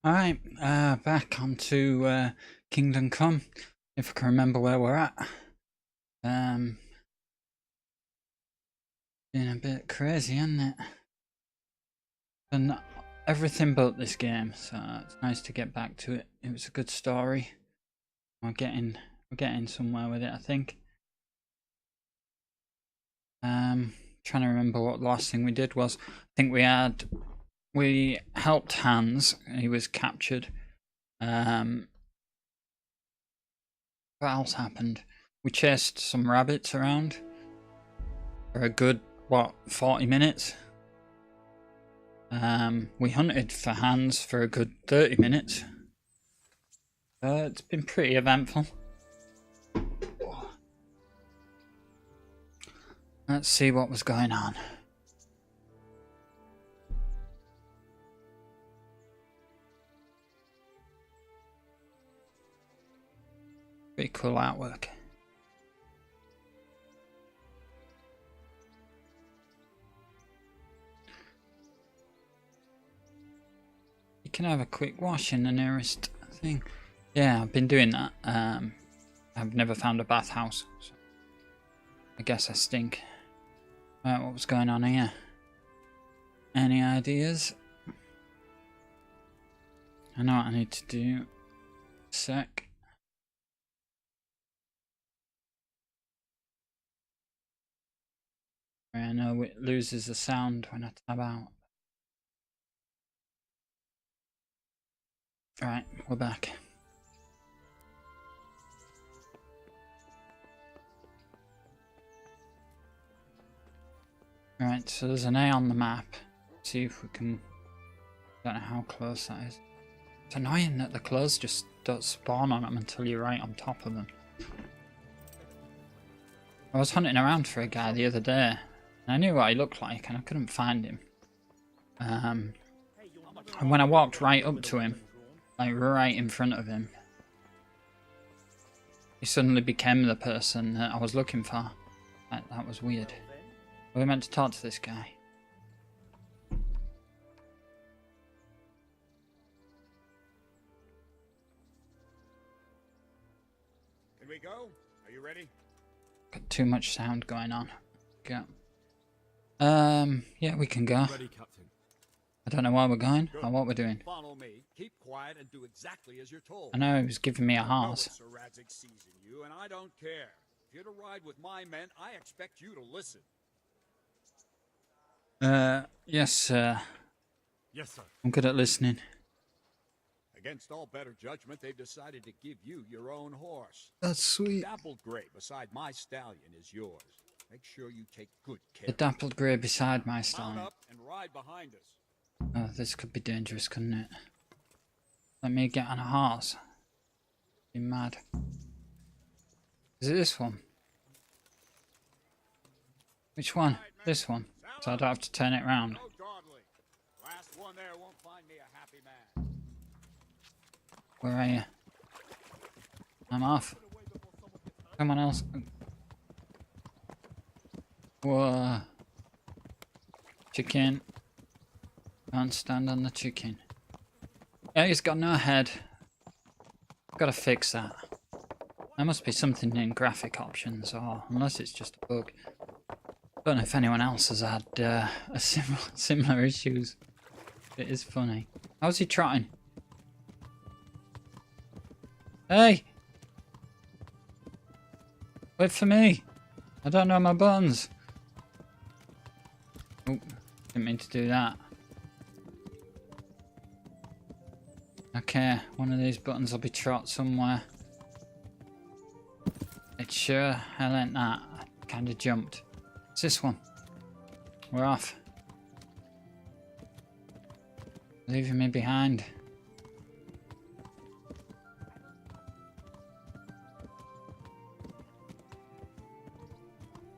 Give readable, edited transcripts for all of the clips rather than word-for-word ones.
Alright, back onto Kingdom Come, if I can remember where we're at. Been a bit crazy, hasn't it? And everything but this game, so it's nice to get back to it. It was a good story. We're getting somewhere with it, I think. Trying to remember what the last thing we did was. I think we helped Hans. He was captured. What else happened? We chased some rabbits around for a good, 40 minutes. We hunted for Hans for a good 30 minutes. It's been pretty eventful. Let's see what was going on. Pretty cool artwork. You can have a quick wash in the nearest thing. Yeah, I've been doing that. I've never found a bathhouse, so I guess I stink. Right, what was going on here? Any ideas? I know what I need to do. Sec. I know it loses the sound when I tab out. Right, we're back. Right, so there's an A on the map. See if we can... Don't know how close that is. It's annoying that the clothes just don't spawn on them until you're right on top of them. I was hunting around for a guy the other day, and I knew what he looked like, and I couldn't find him. And when I walked right up to him, like right in front of him, he suddenly became the person that I was looking for. That was weird. We meant to talk to this guy. Can we go? Are you ready? Got too much sound going on. Go. Yeah, we can go. Ready, Captain. I don't know why we're going Good. or what we're doing. Follow me. Keep quiet and do exactly as you're told. I know he was giving me a horse. Sir Radzik seizing you, and I don't care. If you're to ride with my men, I expect you to listen. Yes, sir. Yes, sir. I'm good at listening. Against all better judgment, they've decided to give you your own horse. That's sweet. Dappled gray beside my stallion is yours. Make sure you take good care. The dappled grey beside my Mount stallion. up and ride behind us. Oh, this could be dangerous, couldn't it? Let me get on a horse. Be mad. Is it this one? Which one? This one. So I don't have to turn it round. Oh, godly. Last one there won't find me a happy man. Where are you? I'm off. Come on, else. Whoa. Chicken. Can't stand on the chicken. Yeah, he's got no head. Gotta fix that. There must be something in graphic options, or unless it's just a bug. Don't know if anyone else has had a similar issues. It is funny. How's he trotting? Hey! Wait for me! I don't know my buttons. Oh, didn't mean to do that. Okay, one of these buttons will be trot somewhere. It sure hell ain't that. I kinda jumped. It's this one. We're off. Leaving me behind.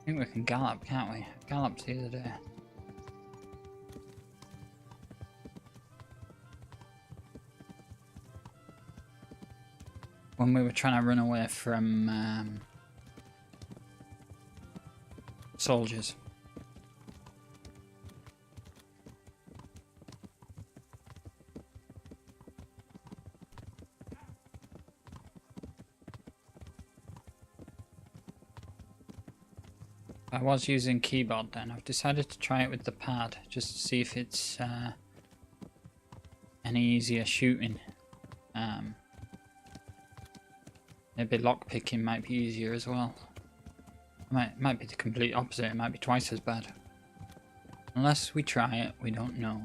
I think we can gallop, can't we? Galloped the other day. When we were trying to run away from soldiers. I was using keyboard then. I've decided to try it with the pad just to see if it's any easier shooting. Maybe lockpicking might be easier as well. Might be the complete opposite. It might be twice as bad. Unless we try it, we don't know.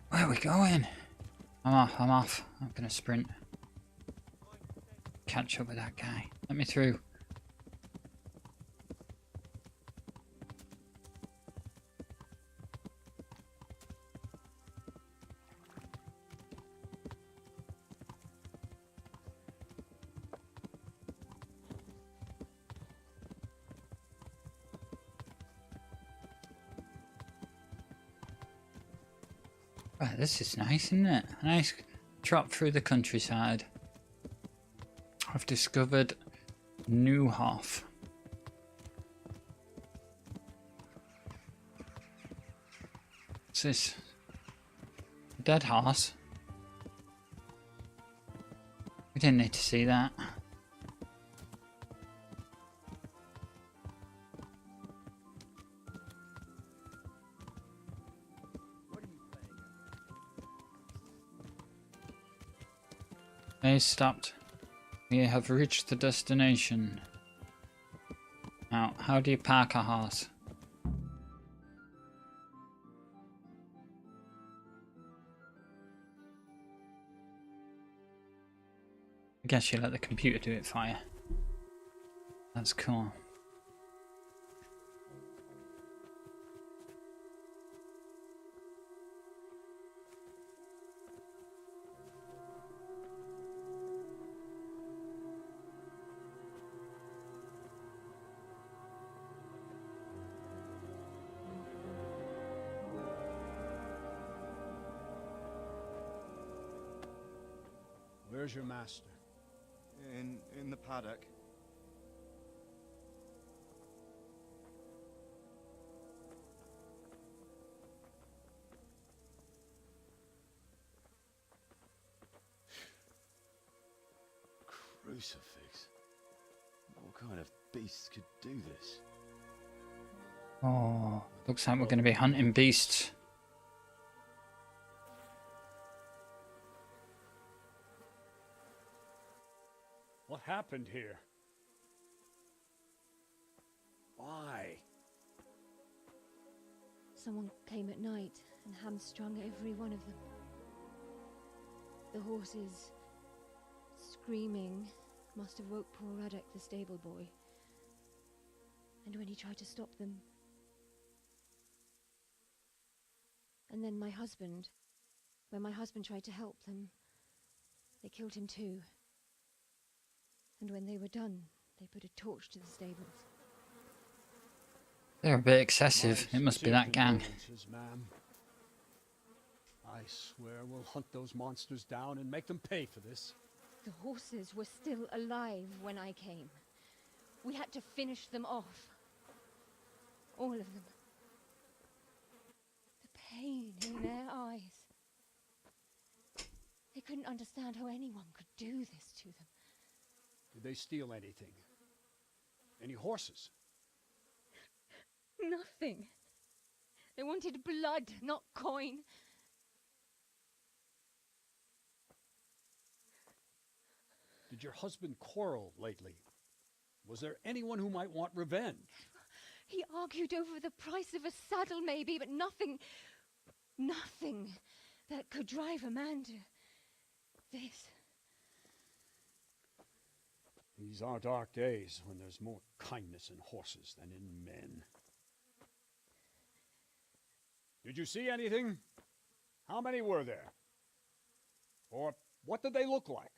Where are we going? I'm off. I'm gonna sprint. Catch up with that guy. Let me through. Well, this is nice, isn't it? A nice trot through the countryside. I've discovered Newhoff. What's this? A dead horse? We didn't need to see that. They stopped. We have reached the destination. Now, how do you park a horse? I guess you let the computer do it for you. That's cool. Where's your master? In the paddock. Crucifix. What kind of beast could do this? Oh, looks like we're going to be hunting beasts. What happened here? Why? Someone came at night and hamstrung every one of them. The horses, screaming, must have woke poor Radek, the stable boy. And when he tried to stop them... And then my husband, when my husband tried to help them, they killed him too. And when they were done, they put a torch to the stables. They're a bit excessive. It must be that gang. Ma'am. I swear we'll hunt those monsters down and make them pay for this. The horses were still alive when I came. We had to finish them off. All of them. The pain in their eyes. They couldn't understand how anyone could do this to them. Did they steal anything? Any horses? Nothing. They wanted blood, not coin. Did your husband quarrel lately? Was there anyone who might want revenge? He argued over the price of a saddle, maybe, but nothing that could drive a man to this. These are dark days when there's more kindness in horses than in men. Did you see anything? How many were there? Or what did they look like?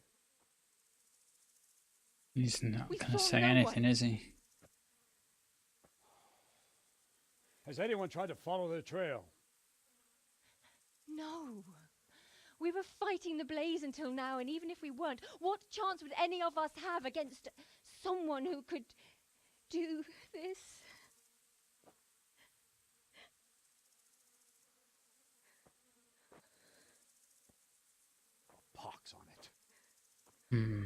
He's not We going to saw say no anything, one. is he? Has anyone tried to follow their trail? No. We were fighting the blaze until now, and even if we weren't, what chance would any of us have against someone who could do this? A pox on it. Hmm.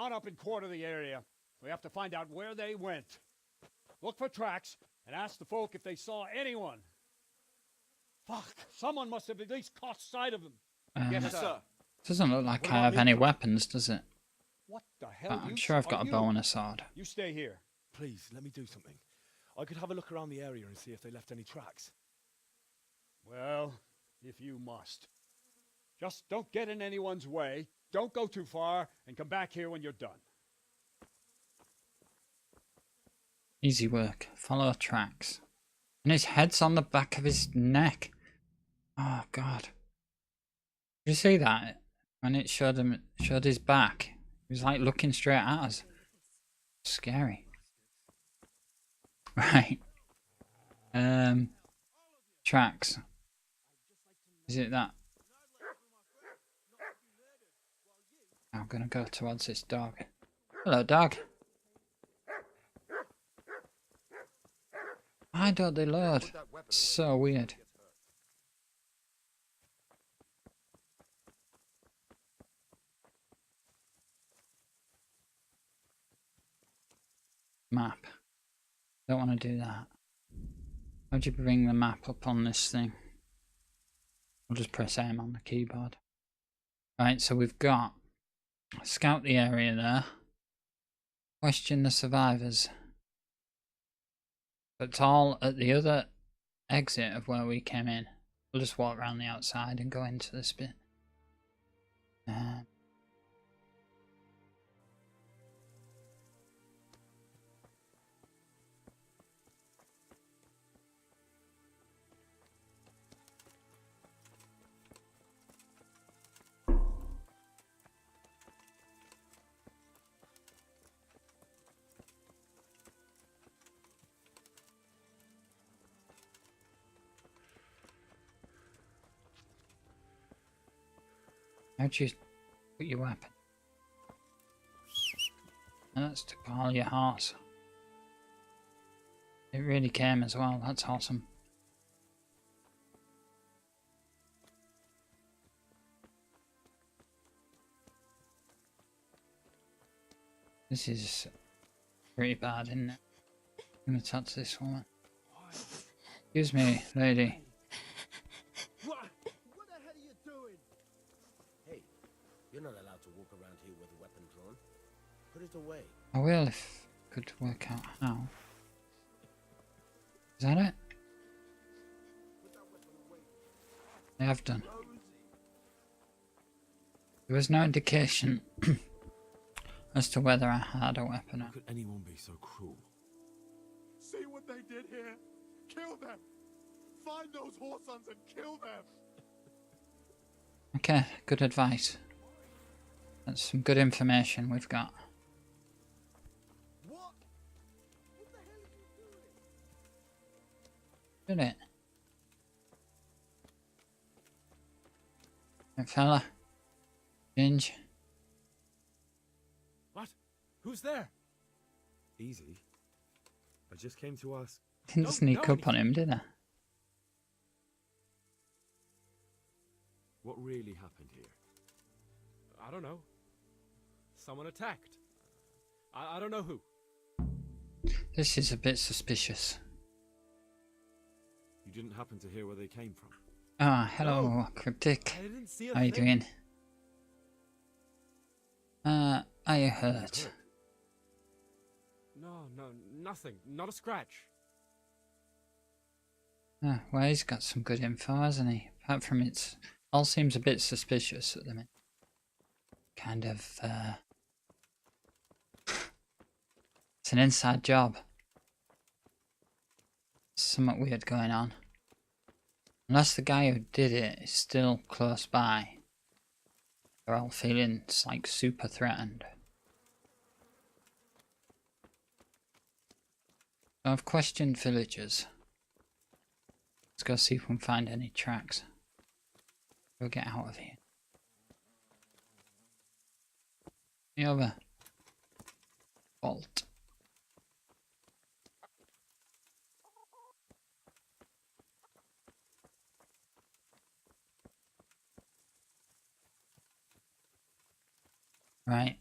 Round up and quarter the area. We have to find out where they went. Look for tracks and ask the folk if they saw anyone. Fuck, someone must have at least caught sight of them. Yes, sir. Doesn't look like What I about have me? any weapons, does it? What the hell? But I'm use sure I've are got a you? bow and a sword. You stay here. Please, let me do something. I could have a look around the area and see if they left any tracks. Well, if you must. Just don't get in anyone's way, don't go too far, and come back here when you're done. Easy work. Follow tracks. And his head's on the back of his neck. Oh god. Did you see that? When it showed his back. He was like looking straight at us. Scary. Right. Tracks. Is it that? I'm gonna go towards this dog. Hello, dog. Why don't they load? So weird. Map. Don't want to do that. How'd you bring the map up on this thing? I'll just press M on the keyboard. Right, so we've got scout the area there. Question the survivors. It's all at the other exit of where we came in. We'll just walk around the outside and go into this bit. How'd you put your weapon? And that's to call your horse. It really came as well, that's awesome. This is pretty bad, isn't it? I'm gonna touch this woman. Excuse me, lady. What the hell are you doing? Hey, you're not allowed to walk around here with a weapon drawn. Put it away. I will if I could work out how. Is that it? I have done. There was no indication as to whether I had a weapon. How could anyone be so cruel? See what they did here? Kill them! Find those whoresons and kill them! Okay, good advice. That's some good information we've got. What? What the hell are you doing? Did it? Right, fella. Ginge. What? Who's there? Easy. I just came to ask. Didn't Don't sneak know up on him, did I? What really happened here? I don't know. Someone attacked. I don't know who. This is a bit suspicious. You didn't happen to hear where they came from? Ah, hello, Cryptic. I didn't see a How you thing. doing? Are you hurt? No, nothing. Not a scratch. Well, he's got some good info, hasn't he? Apart from it all seems a bit suspicious at the minute. Kind of, it's an inside job. Something weird going on. Unless the guy who did it is still close by. They're all feeling like super threatened. So I've questioned villagers. Let's go see if we can find any tracks. We'll get out of here. The other vault. Right.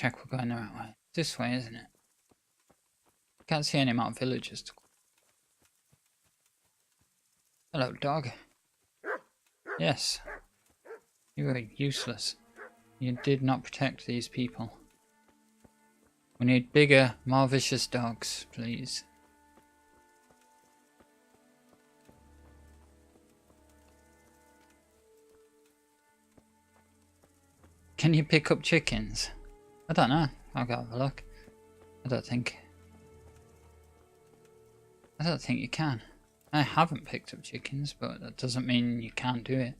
check we're going the right way. This way, isn't it? Can't see any more villagers. Hello, dog. Yes. You were useless. You did not protect these people. We need bigger, more vicious dogs, please. Can you pick up chickens? I don't know. I'll go have a look. I don't think you can. I haven't picked up chickens, but that doesn't mean you can't do it.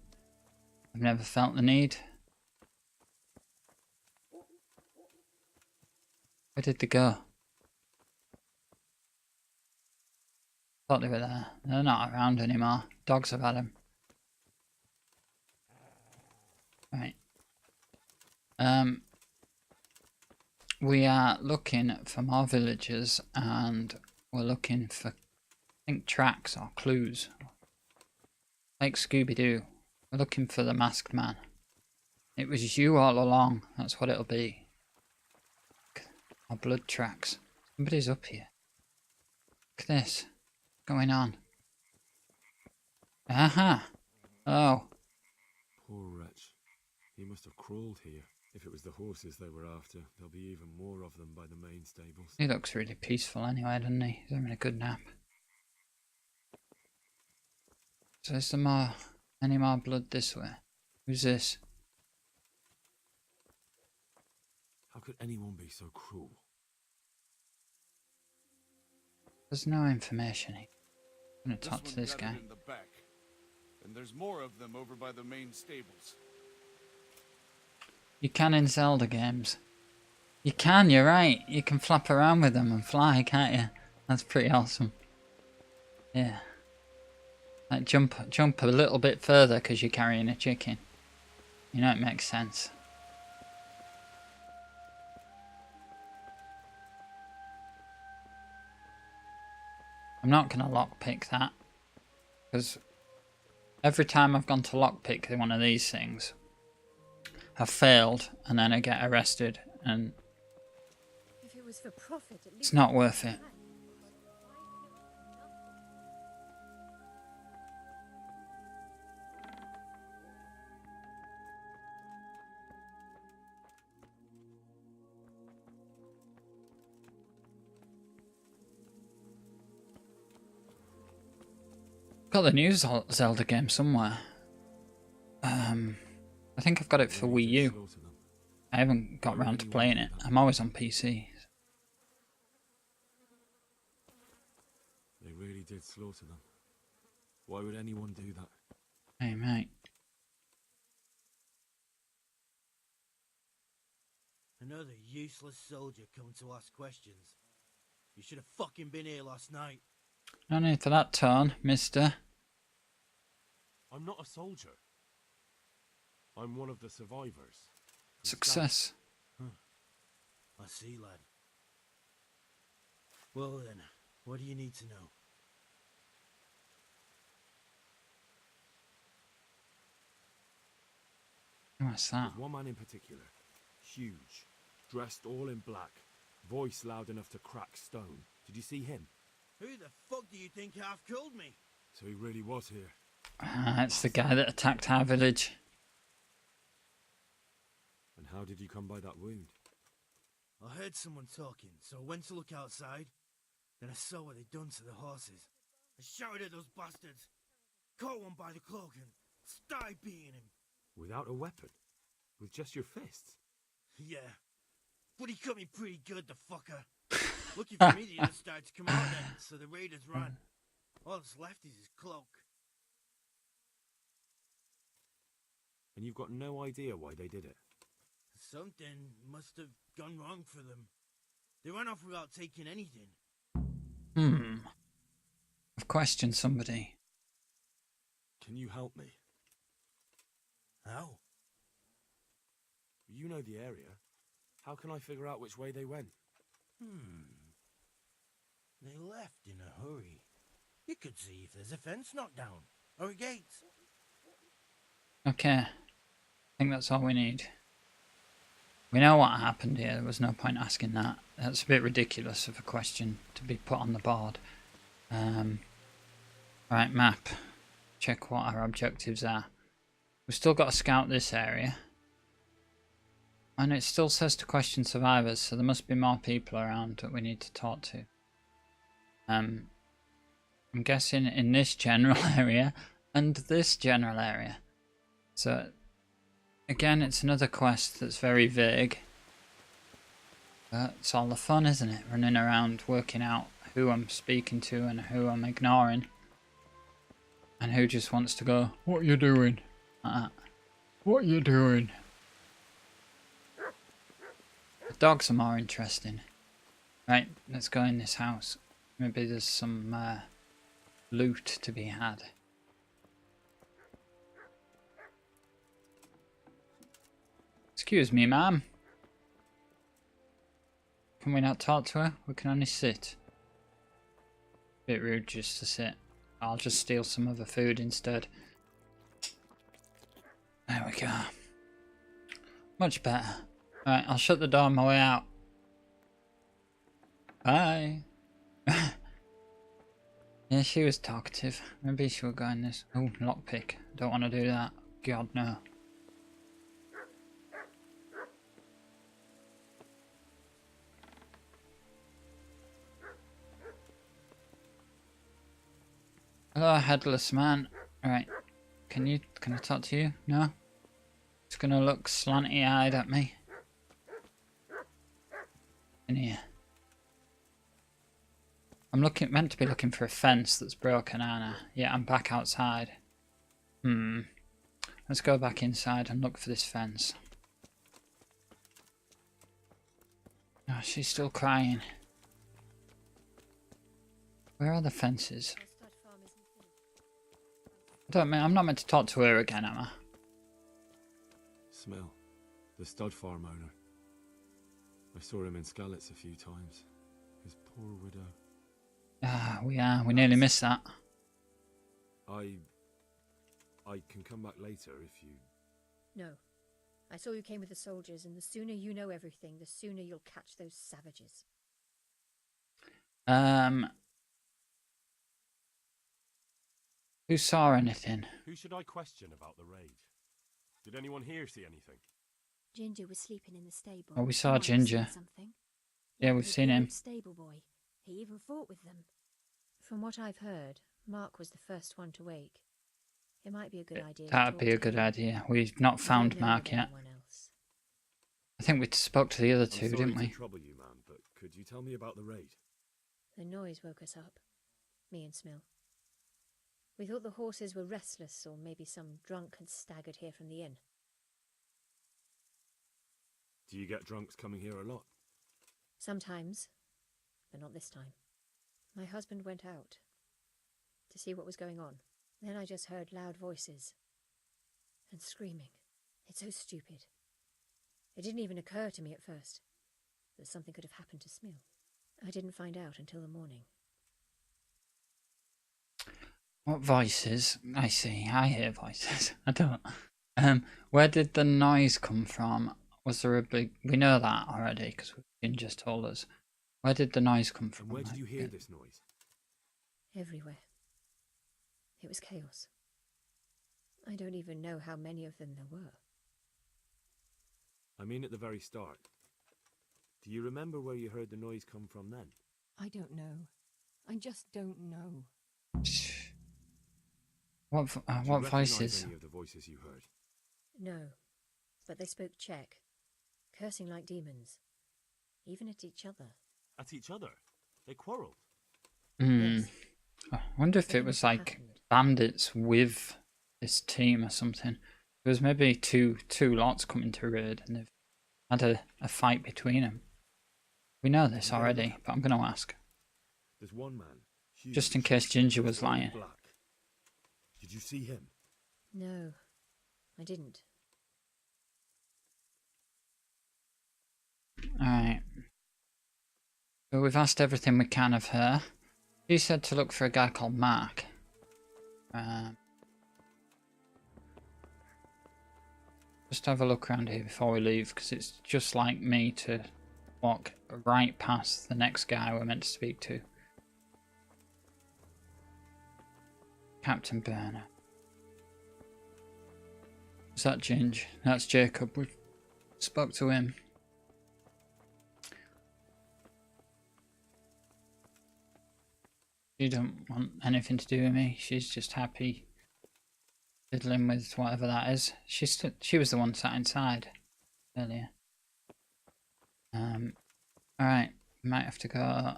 I've never felt the need. Where did they go? Thought they were there. They're not around anymore. Dogs have had them. Right. We are looking for more villagers, and we're looking for, I think, tracks or clues. Like Scooby-Doo. We're looking for the masked man. It was you all along. That's what it'll be. Or blood tracks. Somebody's up here. Look at this. What's going on? Aha! Oh. Poor wretch. He must have crawled here. If it was the horses they were after, there'll be even more of them by the main stables. He looks really peaceful anyway, doesn't he? He's having a good nap. So is there any more blood this way? Who's this? How could anyone be so cruel? There's no information here. I'm gonna talk to this guy. In the back. And there's more of them over by the main stables. You can in Zelda games. You can, you're right. You can flap around with them and fly, can't you? That's pretty awesome. Yeah. Like jump a little bit further because you're carrying a chicken. You know, it makes sense. I'm not going to lockpick that, because every time I've gone to lockpick one of these things, I've failed and then I get arrested, and If it was for profit, at least it's not worth it. Got the new Zelda game somewhere. I think I've got it for Wii U. I haven't got round to playing it. I'm always on PC. They really did slaughter them. Why would anyone do that? Hey, mate. Another useless soldier coming to ask questions. You should have fucking been here last night. No need for that tone, mister. I'm not a soldier. I'm one of the survivors. Success. I see, lad. Well then, what do you need to know? What's that? There's one man in particular. Huge. Dressed all in black. Voice loud enough to crack stone. Did you see him? Who the fuck do you think half killed me? So he really was here. It's the guy that attacked our village. And how did you come by that wound? I heard someone talking, so I went to look outside. Then I saw what they'd done to the horses. I shouted at those bastards. Caught one by the cloak and started beating him. Without a weapon? With just your fists? Yeah. But he cut me pretty good, the fucker. Lucky for me, the others started to come out then, so the raiders ran. All that's left is his cloak. And you've got no idea why they did it? Something must have gone wrong for them. They ran off without taking anything. I've questioned somebody. Can you help me? How? You know the area. How can I figure out which way they went? They left in a hurry. You could see if there's a fence knocked down, or a gate. Okay. I think that's all we need. We know what happened here. There was no point asking that. That's a bit ridiculous of a question to be put on the board. Right, map. Check what our objectives are. We've still got to scout this area. And it still says to question survivors, so there must be more people around that we need to talk to. I'm guessing in this general area and this general area. So, again, it's another quest that's very vague. But it's all the fun, isn't it? Running around, working out who I'm speaking to and who I'm ignoring. And who just wants to go, "What you doing?" What you doing? The dogs are more interesting. Right, let's go in this house. Maybe there's some loot to be had. Excuse me, ma'am. Can we not talk to her? We can only sit. Bit rude just to sit. I'll just steal some of her food instead. There we go. Much better. Right, I'll shut the door on my way out. Bye. Yeah, she was talkative. Maybe she will go in this. Oh, lockpick. Don't want to do that. God, no. Hello, headless man. Right. Can I talk to you? No? It's gonna look slanty-eyed at me. In here. I'm meant to be looking for a fence that's broken, aren't I? Yeah, I'm back outside. Let's go back inside and look for this fence. Oh, she's still crying. Where are the fences? I'm not meant to talk to her again, am I? Smell. The stud farm owner. I saw him in Skalitz a few times. His poor widow. Ah, we nearly missed that. I can come back later if you... No. I saw you came with the soldiers, and the sooner you know everything, the sooner you'll catch those savages. Who saw anything? Who should I question about the raid? Did anyone here see anything? Ginger was sleeping in the stable. Oh, we saw You might have Ginger. seen something. Yeah, He we've was a seen him. good stable boy. He even fought with them. From what I've heard, Mark was the first one to wake. It might be a good idea. That'd be a good idea. We've not found Mark yet. I think we spoke to the other two, I'm sorry didn't we? to trouble you, ma'am, but could you tell me about the raid? The noise woke us up, me and Smill. We thought the horses were restless, or maybe some drunk had staggered here from the inn. Do you get drunks coming here a lot? Sometimes, but not this time. My husband went out to see what was going on. Then I just heard loud voices and screaming. It's so stupid. It didn't even occur to me at first that something could have happened to Smill. I didn't find out until the morning. What voices? I see. I hear voices. I don't. Where did the noise come from? Was there a big... We know that already, because Ginger just told us. Where did the noise come from? And where did you hear this noise? Everywhere. It was chaos. I don't even know how many of them there were. I mean at the very start. Do you remember where you heard the noise come from then? I don't know. I just don't know. What Do you recognise voices? any of the voices you heard? No, but they spoke Czech, cursing like demons, even at each other. At each other? They quarrelled? Yes. I wonder if it Something was must have like happened. bandits with this team or something. There was maybe two lots coming to raid and they've had a fight between them. We know this already, but I'm going to ask. There's one man. Huge, Just in case Ginger was all in lying. black. Did you see him? No, I didn't. Alright. So we've asked everything we can of her. She said to look for a guy called Mark. Just have a look around here before we leave, because it's just like me to walk right past the next guy we're meant to speak to. Captain Burner. Is that Ginge? That's Jacob. We spoke to him. She don't want anything to do with me. She's just happy fiddling with whatever that is. She was the one sat inside earlier. Alright, might have to go.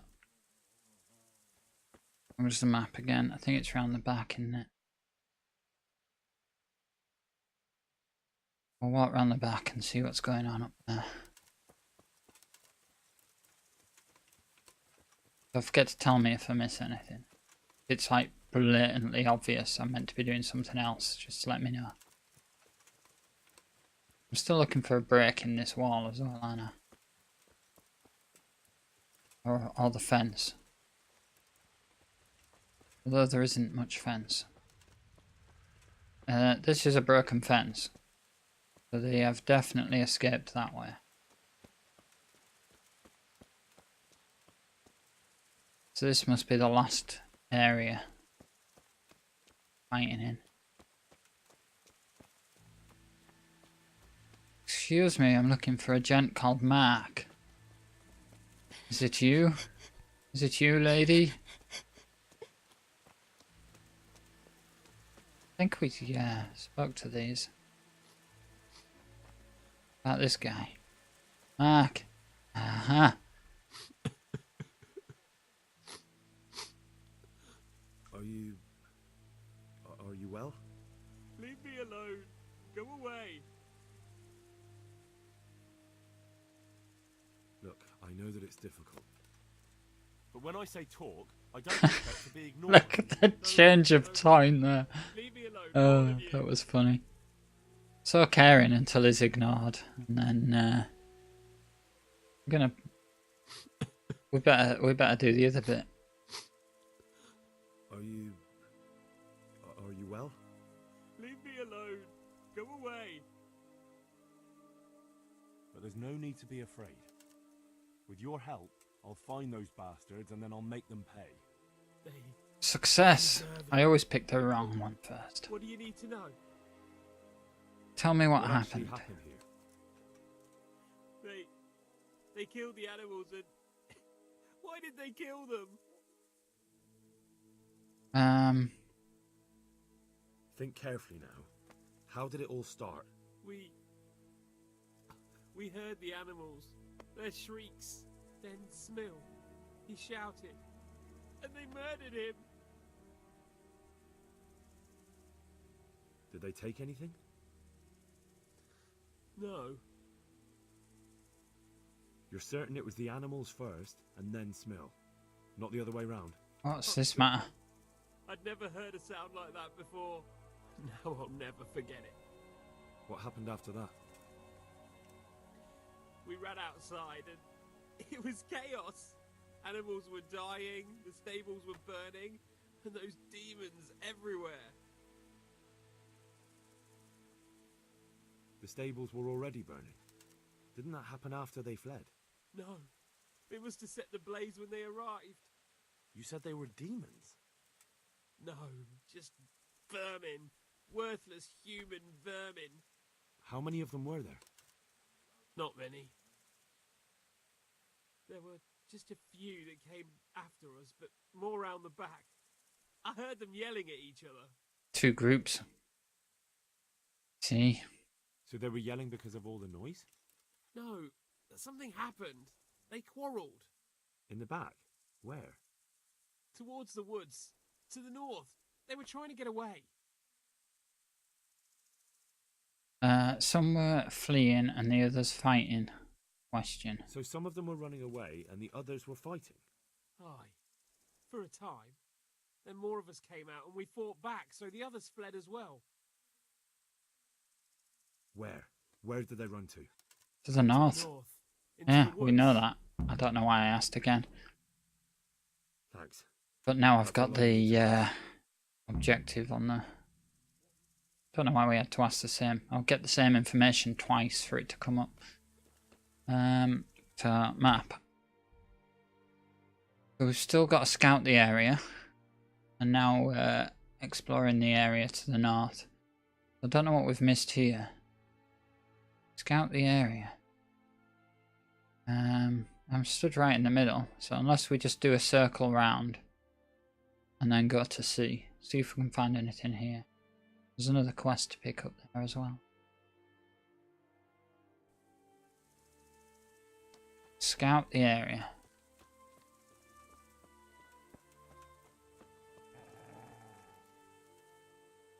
Where's the map again? I think it's around the back, isn't it? We'll walk around the back and see what's going on up there. Don't forget to tell me if I miss anything. It's like blatantly obvious I'm meant to be doing something else. Just let me know. I'm still looking for a break in this wall as well, Anna. Or the fence. Although there isn't much fence. This is a broken fence. So they have definitely escaped that way. So this must be the last area fighting in. Excuse me, I'm looking for a gent called Mark. Is it you? Is it you, lady? I think we spoke to these. About this guy. Mark. Aha. Are you well? Leave me alone. Go away. Look, I know that it's difficult. But when I say talk, I don't expect to be ignored. Look at the change of tone there. Leave me alone. Oh, that was funny. So caring until he's ignored, and then we're gonna. We better do the other bit. Are you well? Leave me alone. Go away. But there's no need to be afraid. With your help, I'll find those bastards and then I'll make them pay. Success. I always pick the wrong one first. What do you need to know? Tell me what actually happened. happened here? They killed the animals and why did they kill them? Think carefully now. How did it all start? We heard the animals, their shrieks, then Smill. He shouted, and they murdered him. Did they take anything? No. You're certain it was the animals first and then Smill, not the other way round? What's this matter? I'd never heard a sound like that before. Now I'll never forget it. What happened after that? We ran outside and it was chaos. Animals were dying, the stables were burning, and those demons everywhere. The stables were already burning. Didn't that happen after they fled? No, it was to set the blaze when they arrived. You said they were demons. No, just vermin. Worthless human vermin. How many of them were there? Not many. There were just a few that came after us, but more round the back. I heard them yelling at each other. Two groups. See? So they were yelling because of all the noise? No, something happened. They quarrelled. In the back? Where? Towards the woods. To the north. They were trying to get away. Some were fleeing and the others fighting. Question. So some of them were running away and the others were fighting? Aye. For a time. Then more of us came out and we fought back, so the others fled as well. Where? Where did they run to? To the north. North. Yeah, we know that. I don't know why I asked again. Thanks. But now I've got the objective on the Don't know why we had to ask the same. I'll get the same information twice for it to come up. To map. So we've still got to scout the area. And now we're exploring the area to the north. I don't know what we've missed here. Scout the area. I'm stood right in the middle, so unless we just do a circle round and then go to see if we can find anything here. There's another quest to pick up there as well. Scout the area.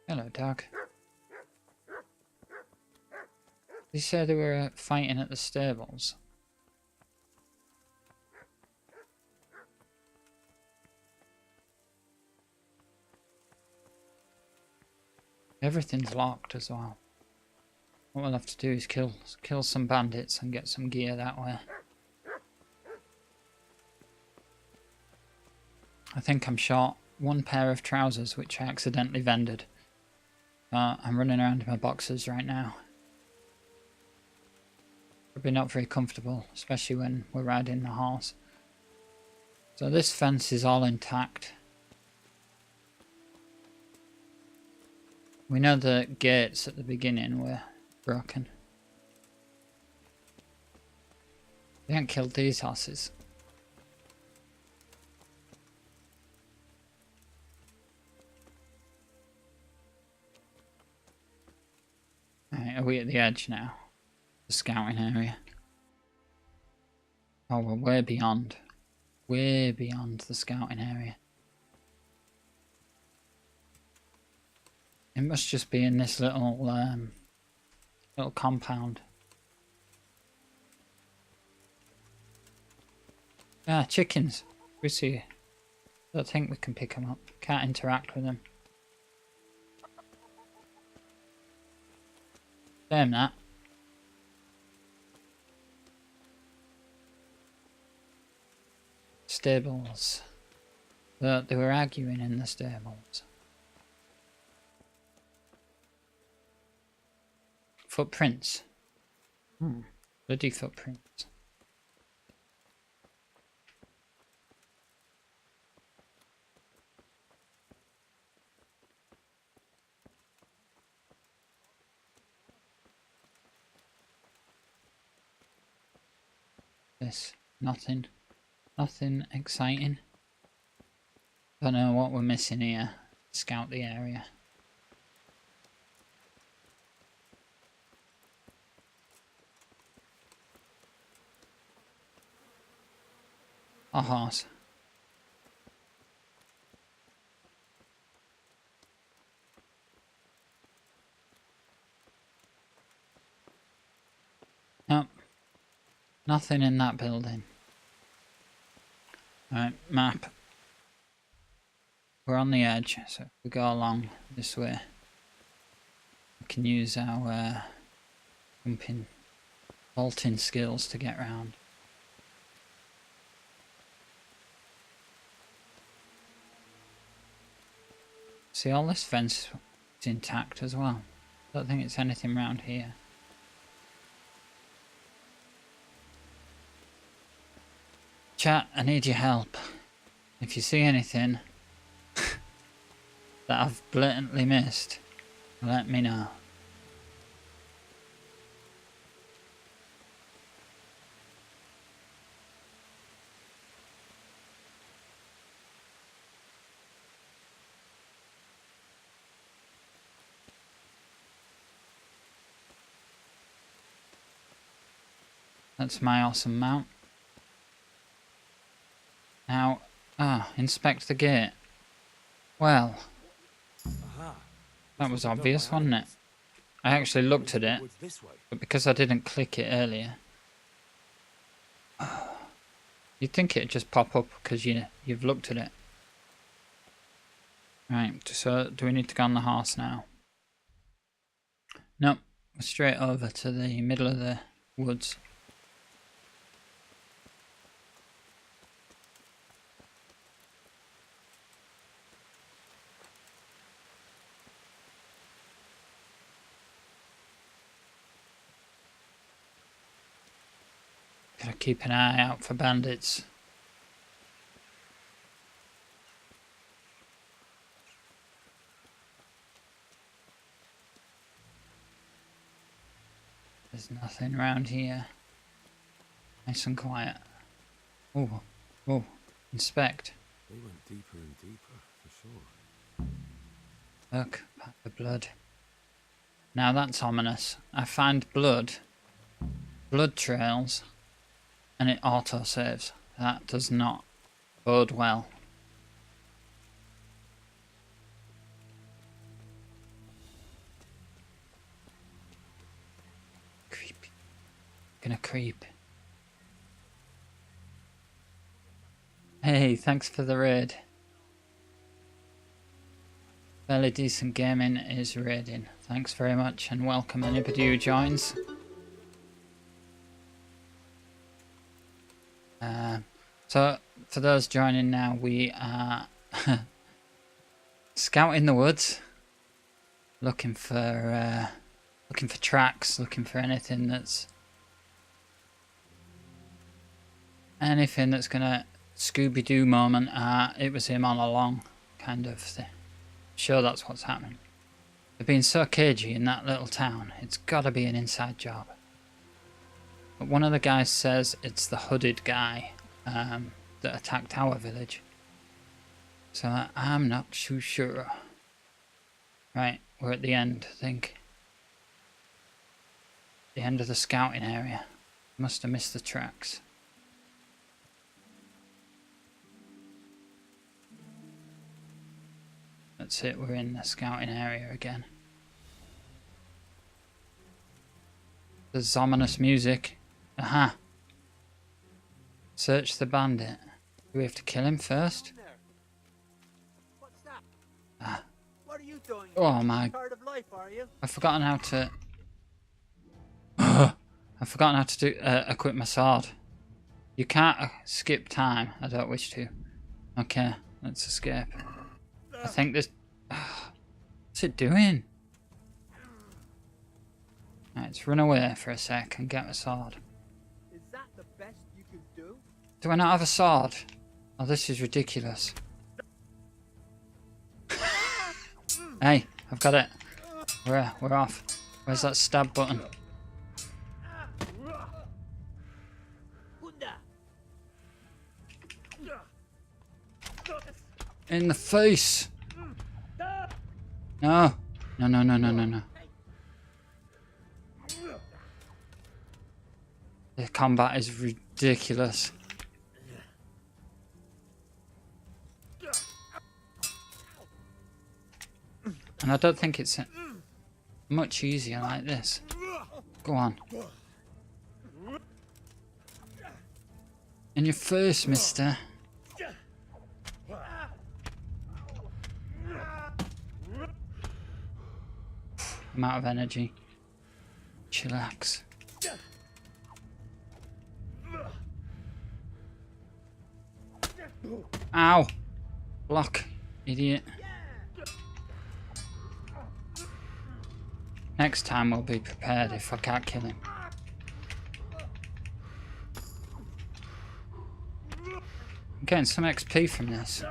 Hello, dog. They said they were fighting at the stables. Everything's locked as well. What we'll have to do is kill some bandits and get some gear that way. I think I'm short one pair of trousers which I accidentally vended. I'm running around in my boxers right now. Probably not very comfortable, especially when we're riding the horse. So this fence is all intact. We know the gates at the beginning were broken. We haven't killed these horses. Right, are we at the edge now? The scouting area. Oh, we're way beyond the scouting area. It must just be in this little compound. Ah, chickens. We see. Don't think we can pick them up. Can't interact with them. Damn that. Stables. They were arguing in the stables. Footprints. Bloody footprints. This. Nothing. Nothing exciting. Don't know what we're missing here. Scout the area. A horse. Nope. Nothing in that building. Alright, map. We're on the edge, so if we go along this way, we can use our jumping, vaulting skills to get round. See, all this fence is intact as well. Don't think it's anything round here. Chat, I need your help. If you see anything that I've blatantly missed, let me know. That's my awesome mount. Now, inspect the gate. Well, that was obvious, wasn't it? I actually looked at it, but because I didn't click it earlier, you'd think it'd just pop up because you've looked at it. Right, so do we need to go on the horse now? Nope, we're straight over to the middle of the woods. keep an eye out for bandits. There's nothing around here. Nice and quiet. Oh, oh, inspect. They went deeper and deeper, for sure. Look, pack of blood. Now that's ominous. I find blood trails, and it auto-saves. That does not bode well. Creep. Gonna creep. Hey, thanks for the raid. Fairly Decent Gaming is raiding. Thanks very much and welcome anybody who joins. So for those joining now, we are scouting the woods, looking for tracks, looking for anything that's gonna Scooby-Doo moment. It was him all along, kind of thing. Sure, that's what's happening. They're being so cagey in that little town. It's gotta be an inside job. But one of the guys says it's the hooded guy that attacked our village. So I'm not too sure. Right, we're at the end, I think. The end of the scouting area. Must have missed the tracks. That's it, we're in the scouting area again. There's ominous music. Aha! Search the bandit. Do we have to kill him first? What's that? Ah. What are you doing? Oh my... Tired of life, are you? I've forgotten how to... I've forgotten how to do equip my sword. You can't skip time. I don't wish to. Okay, let's escape. I think this... What's it doing? Right, let's run away for a sec and get my sword. Is that the best you can do? Do I not have a sword? Oh, this is ridiculous. Hey, I've got it. We're off. Where's that stab button? In the face! No! No, no, no, no, no, no. The combat is ridiculous. And I don't think it's much easier like this. Go on. In your face, mister. I'm out of energy. Chillax. Ow! Block, idiot. Next time we'll be prepared if I can't kill him. I'm getting some XP from this.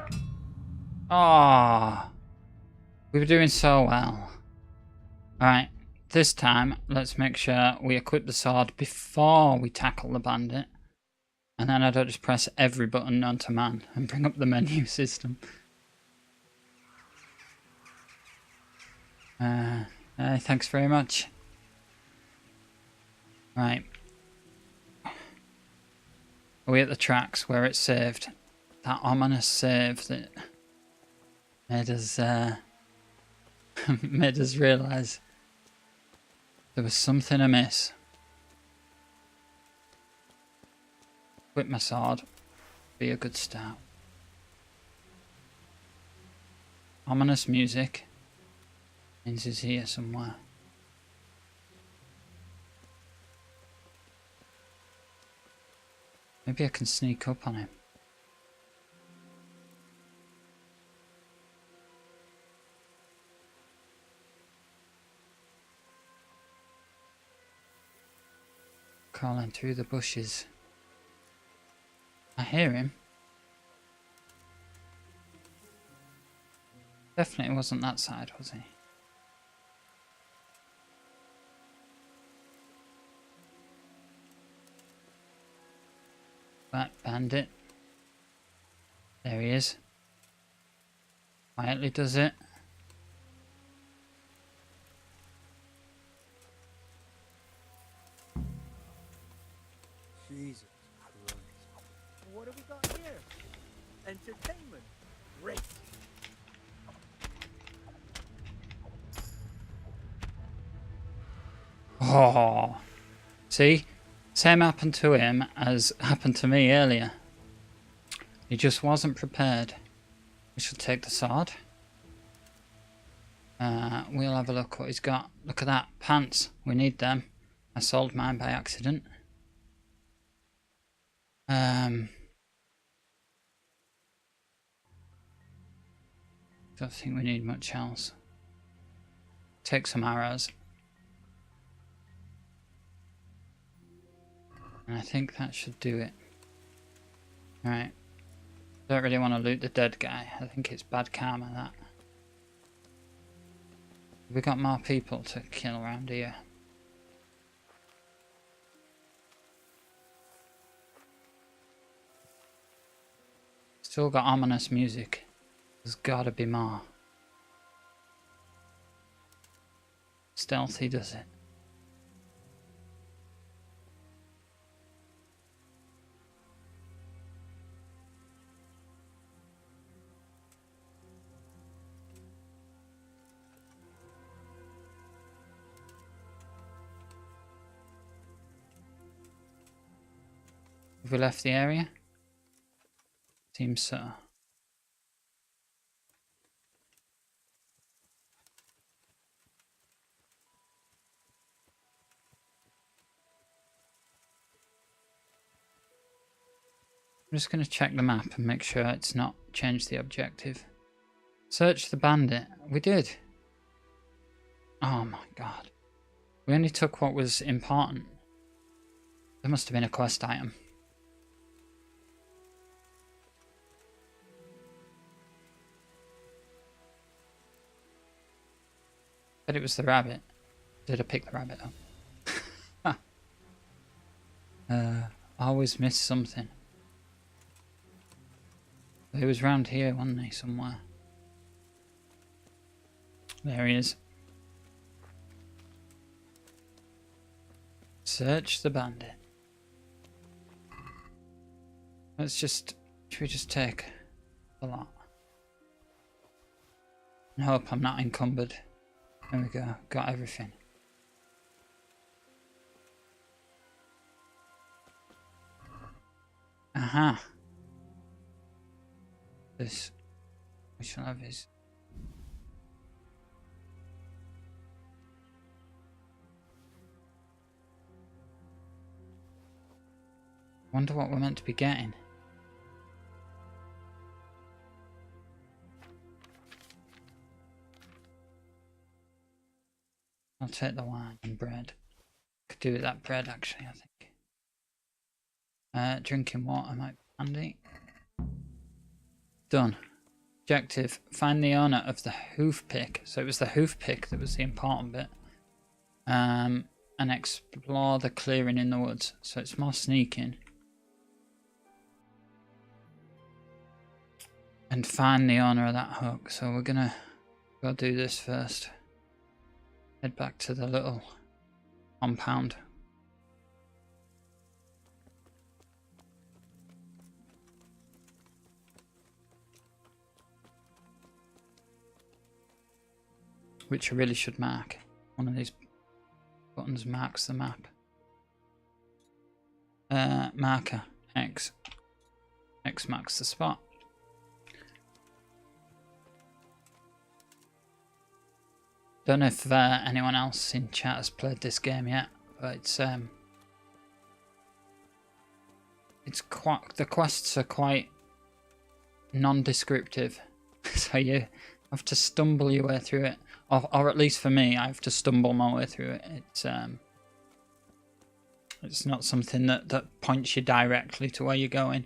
Ah, we were doing so well. Alright, this time let's make sure we equip the sword before we tackle the bandit. And then I don't just press every button known to man and bring up the menu system. Thanks very much. Right. Are we at the tracks where it's saved? That ominous save that made us made us realise there was something amiss. Whip my sword. Be a good start. Ominous music means he's here somewhere. Maybe I can sneak up on him. Crawling through the bushes. I hear him. Definitely wasn't that side, was he? That bandit. There he is. Quietly does it. Jesus Christ. What have we got here? Entertainment. Great. Oh, see? Same happened to him as happened to me earlier. He just wasn't prepared. We shall take the sword. We'll have a look what he's got. Look at that. Pants. We need them. I sold mine by accident. Don't think we need much else. Take some arrows. And I think that should do it. Right. Don't really want to loot the dead guy. I think it's bad karma, that. We got more people to kill around here. Still got ominous music. There's gotta be more. Stealthy does it. Have we left the area? Seems so. I'm just going to check the map and make sure it's not changed the objective. Search the bandit. We did. Oh my god. We only took what was important. There must have been a quest item. But it was the rabbit. Did I pick the rabbit up? I always miss something. He was round here, wasn't he, somewhere? There he is. Search the bandit. Should we just take a lot? And hope I'm not encumbered. There we go, got everything. Aha. This, we shall have his. Wonder what we're meant to be getting. I'll take the wine and bread. Could do with that bread actually, I think. Drinking water might be handy. Done. Objective, find the owner of the hoof pick. So it was the hoof pick that was the important bit. And explore the clearing in the woods. So it's more sneaking. And find the owner of that hook. So we're gonna go do this first. Head back to the little compound. Which I really should mark. One of these buttons marks the map. Marker X. X marks the spot. Don't know if anyone else in chat has played this game yet, but it's quite, the quests are quite non-descriptive, so you have to stumble your way through it, or at least for me, I have to stumble my way through it. It's not something that points you directly to where you're going.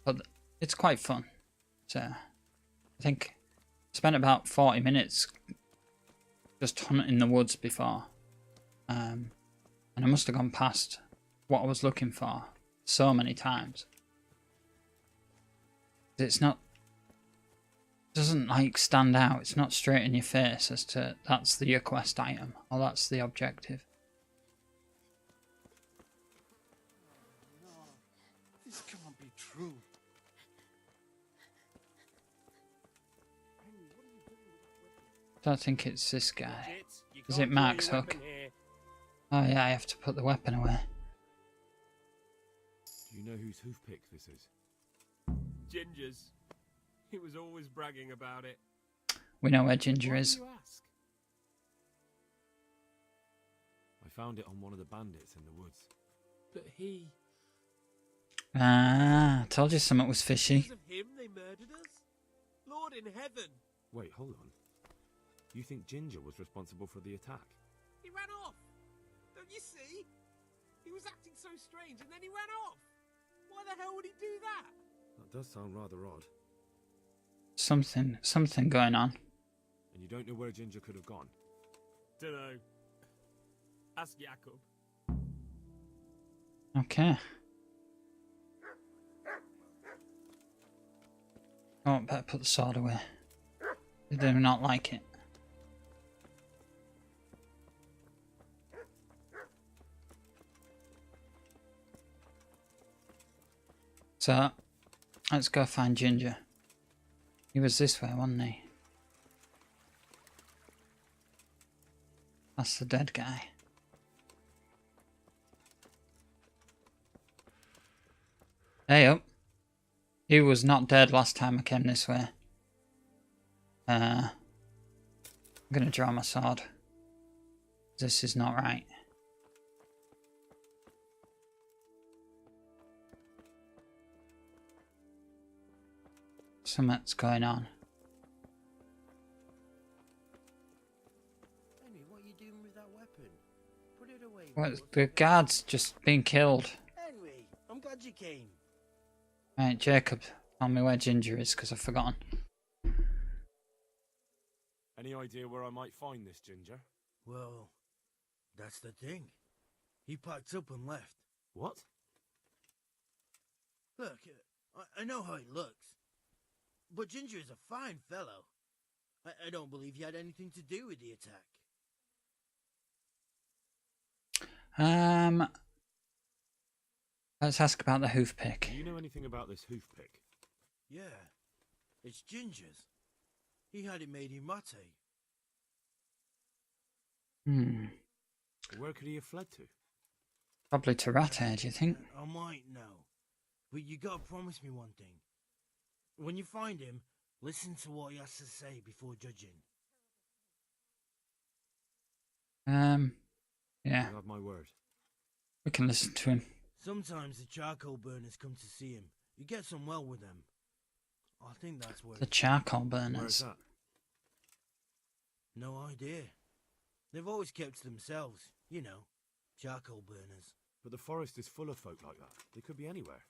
but it's quite fun. So I think I spent about 40 minutes just hunting the woods before, and I must have gone past what I was looking for so many times. It's not, doesn't like stand out. It's not straight in your face as to that's the quest item or that's the objective. This can't be true. Don't think it's this guy. Shit, you Is can't it throw Max your Hook? weapon here. Oh yeah, I have to put the weapon away. Do you know whose hoofpick this is? Ginger's. He was always bragging about it. We know where Ginger Why is. do you ask? I found it on one of the bandits in the woods. But he... Ah, told you something was fishy. Because of him they murdered us? Lord in heaven! Wait, hold on. You think Ginger was responsible for the attack? He ran off! Don't you see? He was acting so strange and then he ran off! Why the hell would he do that? That does sound rather odd. Something going on. And you don't know where Ginger could have gone? Dunno. Ask Jakob. Okay. Oh, better put the sword away. They do not like it. So, let's go find Ginger. He was this way, wasn't he? That's the dead guy. Hey up. He was not dead last time I came this way. I'm gonna draw my sword. This is not right. Something's going on. Henry, what are you doing with that weapon? Put it away. What? boss. The guard's just been killed. Henry, I'm glad you came. Right, Jacob, tell me where Ginger is, because I've forgotten. Any idea where I might find this Ginger? Well, that's the thing. He packed up and left. What? Look, I know how he looks. But Ginger is a fine fellow. I don't believe he had anything to do with the attack. Let's ask about the hoof pick. Do you know anything about this hoofpick? Yeah, it's Ginger's. He had it made in Mate. Where could he have fled to? Probably to Ratte, do you think? I might know. But you gotta promise me one thing. When you find him, listen to what he has to say before judging. Yeah, You have my word. we can listen to him. Sometimes the charcoal burners come to see him. You get some well with them. I think that's where... The charcoal Where is burners. that? No idea. They've always kept to themselves, you know, charcoal burners. But the forest is full of folk like that. They could be anywhere.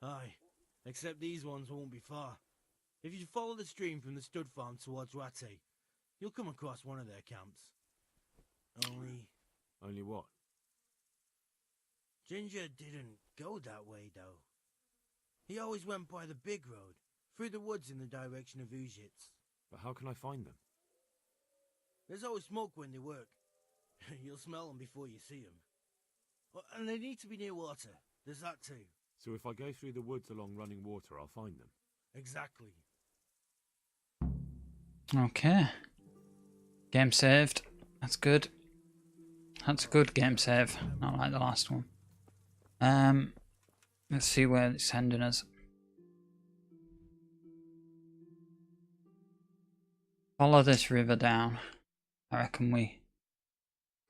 Aye, except these ones won't be far. If you follow the stream from the stud farm towards Ratte, you'll come across one of their camps. Only what? Ginger didn't go that way, though. He always went by the big road, through the woods in the direction of Ujits. But how can I find them? There's always smoke when they work. You'll smell them before you see them. And they need to be near water. There's that too. So if I go through the woods along running water, I'll find them. Exactly. Okay. Game saved. That's good. That's a good game save. Not like the last one. Let's see where it's sending us. Follow this river down. I reckon we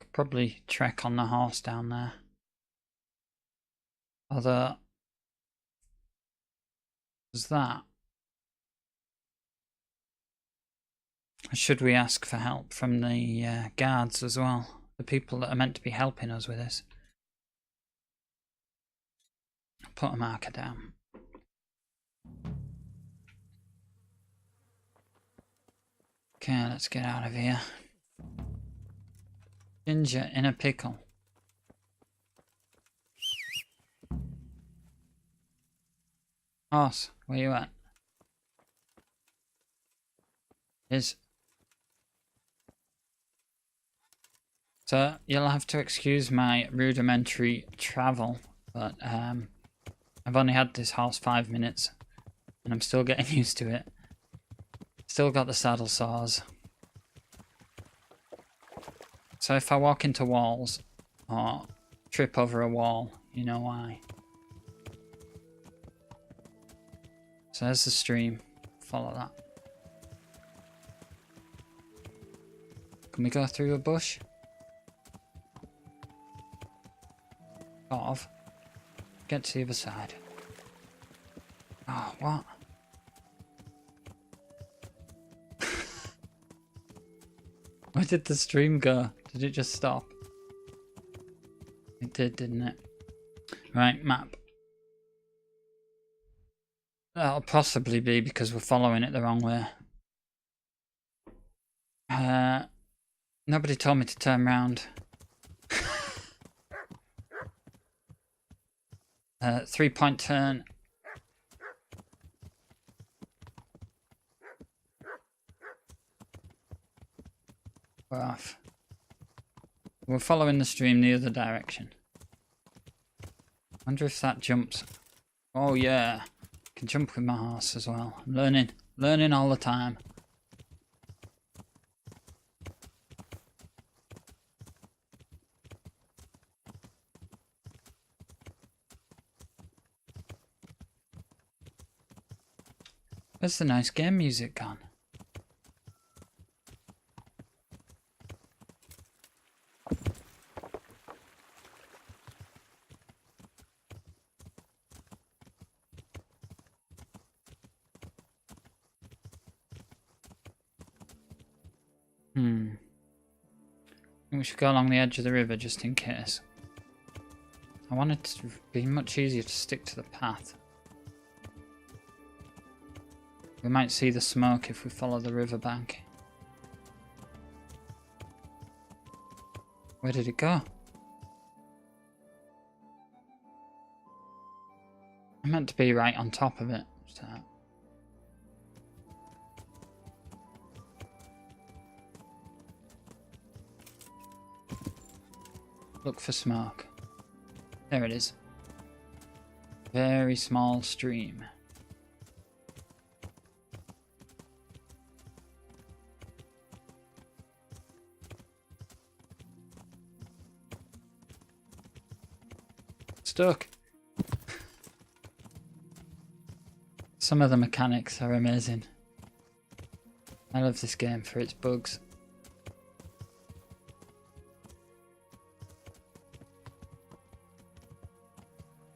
could probably trek on the horse down there. Although, is that? Should we ask for help from the guards as well? The people that are meant to be helping us with this. Put a marker down. Okay, let's get out of here. Ginger in a pickle. Horse, where you at? So you'll have to excuse my rudimentary travel, but I've only had this horse 5 minutes and I'm still getting used to it. Still got the saddle sores. So if I walk into walls or trip over a wall, you know why. So there's the stream. Follow that. Can we go through a bush? Sort of. Get to the other side. Oh, what? Where did the stream go? Did it just stop? It did, didn't it? Right, map. That'll possibly be because we're following it the wrong way. Nobody told me to turn round. 3-point turn. We're off. We're following the stream the other direction. Wonder if that jumps. Oh yeah. Can jump with my horse as well. I'm learning all the time. Where's the nice game music gone? I think we should go along the edge of the river just in case. I want it to be much easier to stick to the path. We might see the smoke if we follow the riverbank. Where did it go? I meant to be right on top of it. So. Look for smoke. There it is. Very small stream. Stuck. Some of the mechanics are amazing. I love this game for its bugs.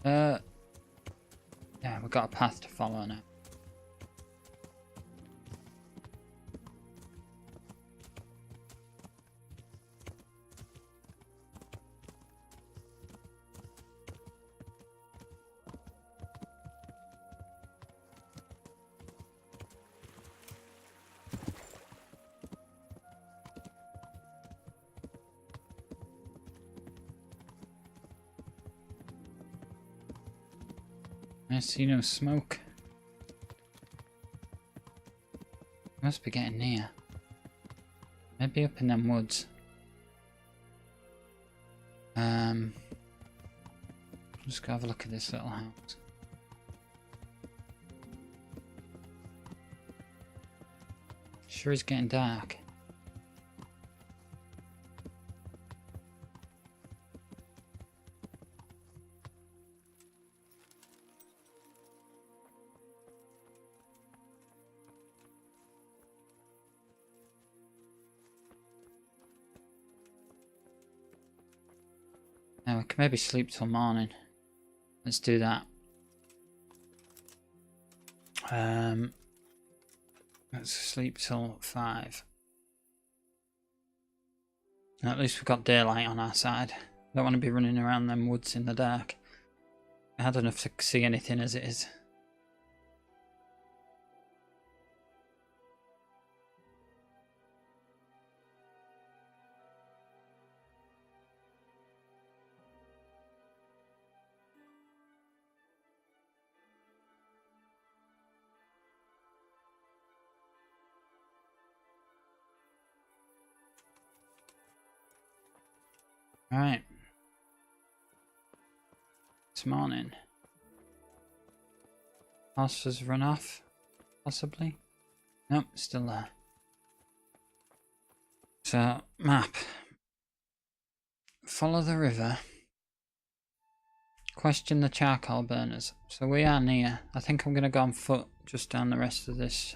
Yeah, we've got a path to follow now. I see no smoke. Must be getting near. Maybe up in them woods. Just go have a look at this little house. Sure is getting dark. Now we can maybe sleep till morning. Let's do that. Let's sleep till 5. At least we've got daylight on our side. Don't want to be running around them woods in the dark. I had enough to see anything as it is. Alright. It's morning. Horse has run off, possibly. Nope, still there. So, map. Follow the river. Question the charcoal burners. So we are near. I think I'm going to go on foot just down the rest of this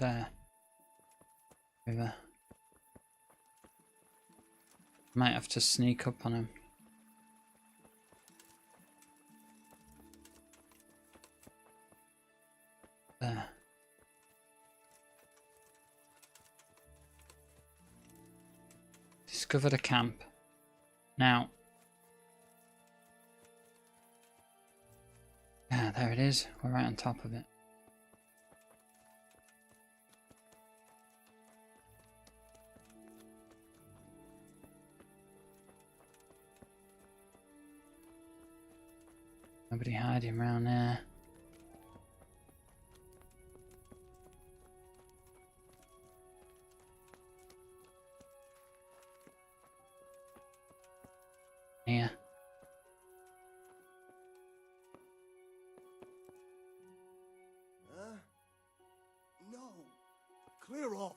river. Might have to sneak up on him. There. Discovered a camp. Now. Yeah, there it is. We're right on top of it. Nobody hiding around there. Yeah. No. Clear off.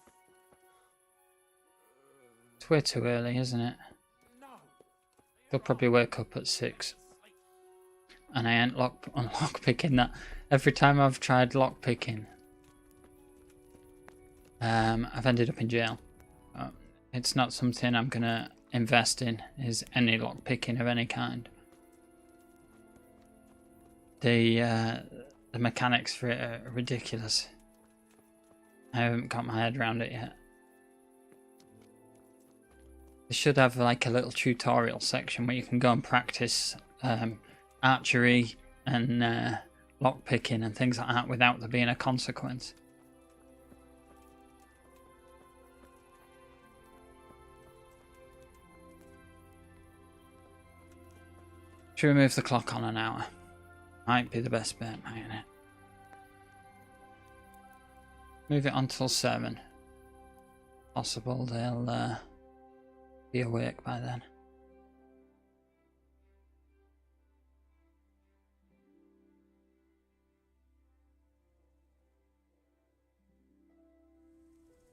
It's way too early, isn't it? They'll probably wake up at 6. And I ain't lock picking that. Every time I've tried lock picking, I've ended up in jail. It's not something I'm gonna invest in, is any lock picking of any kind. The mechanics for it are ridiculous. I haven't got my head around it yet. They should have like a little tutorial section where you can go and practice archery and lock picking and things like that without there being a consequence. Should we move the clock on an hour? Might be the best bet, mightn't it? Move it on till 7. Possible they'll be awake by then.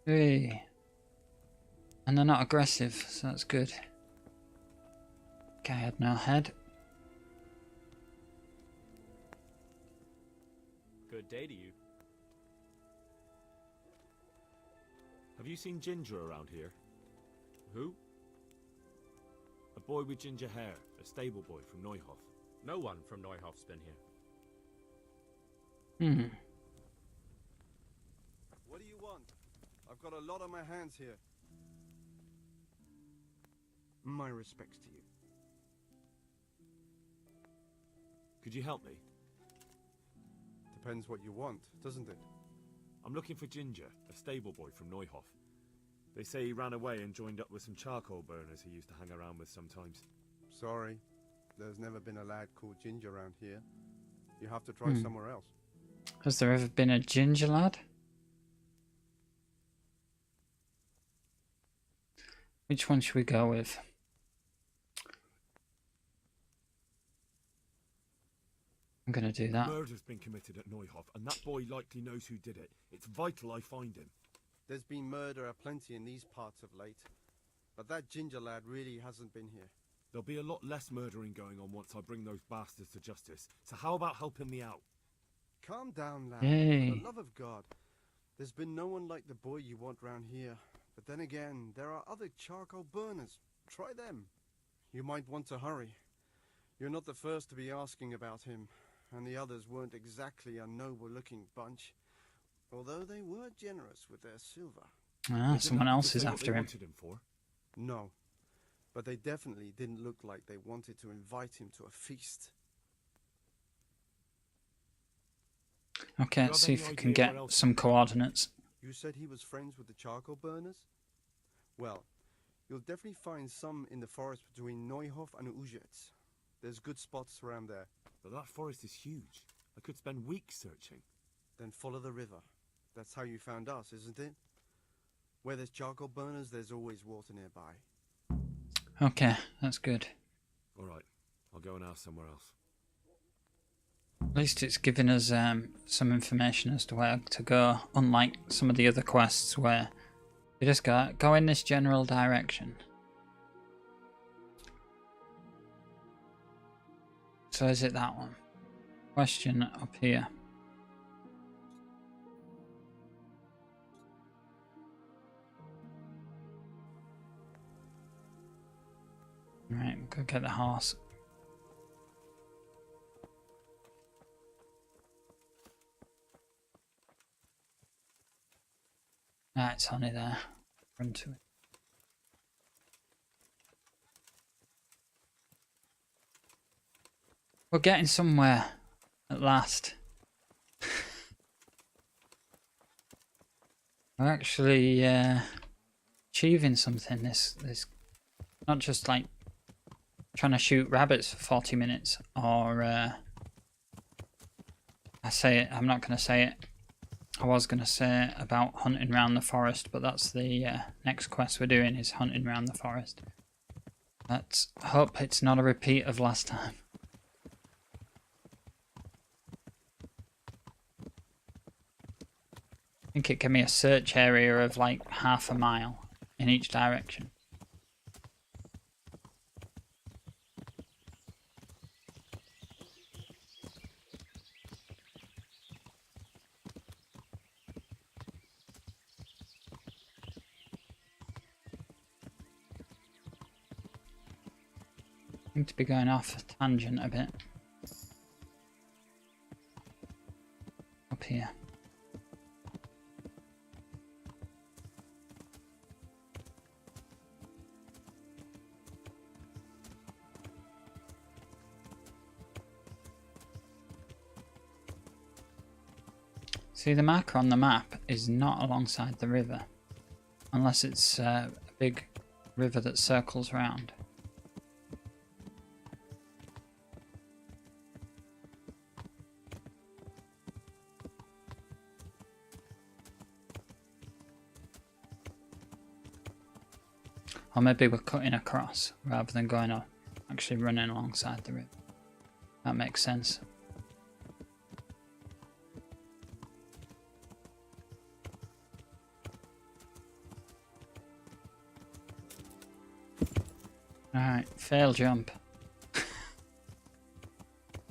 Hey. And they're not aggressive, so that's good. Guy had no head. Good day to you. Have you seen Ginger around here? Who? A boy with ginger hair, a stable boy from Neuhof. No one from Neuhof's been here. What do you want? I've got a lot on my hands here. My respects to you. Could you help me? Depends what you want, doesn't it? I'm looking for Ginger, a stable boy from Neuhof. They say he ran away and joined up with some charcoal burners he used to hang around with sometimes. Sorry, there's never been a lad called Ginger around here. You have to try somewhere else. Has there ever been a ginger lad? Which one should we go with? I'm gonna do that. Murder's been committed at Neuhof, and that boy likely knows who did it. It's vital I find him. There's been murder aplenty in these parts of late, but that Ginger lad really hasn't been here. There'll be a lot less murdering going on once I bring those bastards to justice. So how about helping me out? Calm down, lad. Yay. For the love of God. There's been no one like the boy you want round here. But then again, there are other charcoal burners. Try them. You might want to hurry. You're not the first to be asking about him, and the others weren't exactly a noble-looking bunch, although they were generous with their silver. Ah, someone else is Say what after they him. wanted him for. No, but they definitely didn't look like they wanted to invite him to a feast. Okay, let's see if we can get some coordinates. You said he was friends with the charcoal burners? Well, you'll definitely find some in the forest between Neuhof and Ujetz. There's good spots around there. But that forest is huge. I could spend weeks searching. Then follow the river. That's how you found us, isn't it? Where there's charcoal burners, there's always water nearby. Okay, that's good. Alright, I'll go and ask somewhere else. At least it's giving us some information as to where to go, unlike some of the other quests where you just go in this general direction. So is it that one? Question up here. Right, go get the horse. Ah, it's honey there. Run to it. We're getting somewhere at last. We're actually achieving something. This not just like trying to shoot rabbits for 40 minutes, or I'm not going to say it. I was going to say about hunting around the forest, but that's the next quest we're doing, is hunting around the forest. Let's hope it's not a repeat of last time. I think it gave me a search area of like half a mile in each direction. Seem to be going off a tangent a bit. Up here. See, the marker on the map is not alongside the river, unless it's a big river that circles around. Or maybe we're cutting across rather than going up, actually running alongside the river. That makes sense. Alright, fail jump.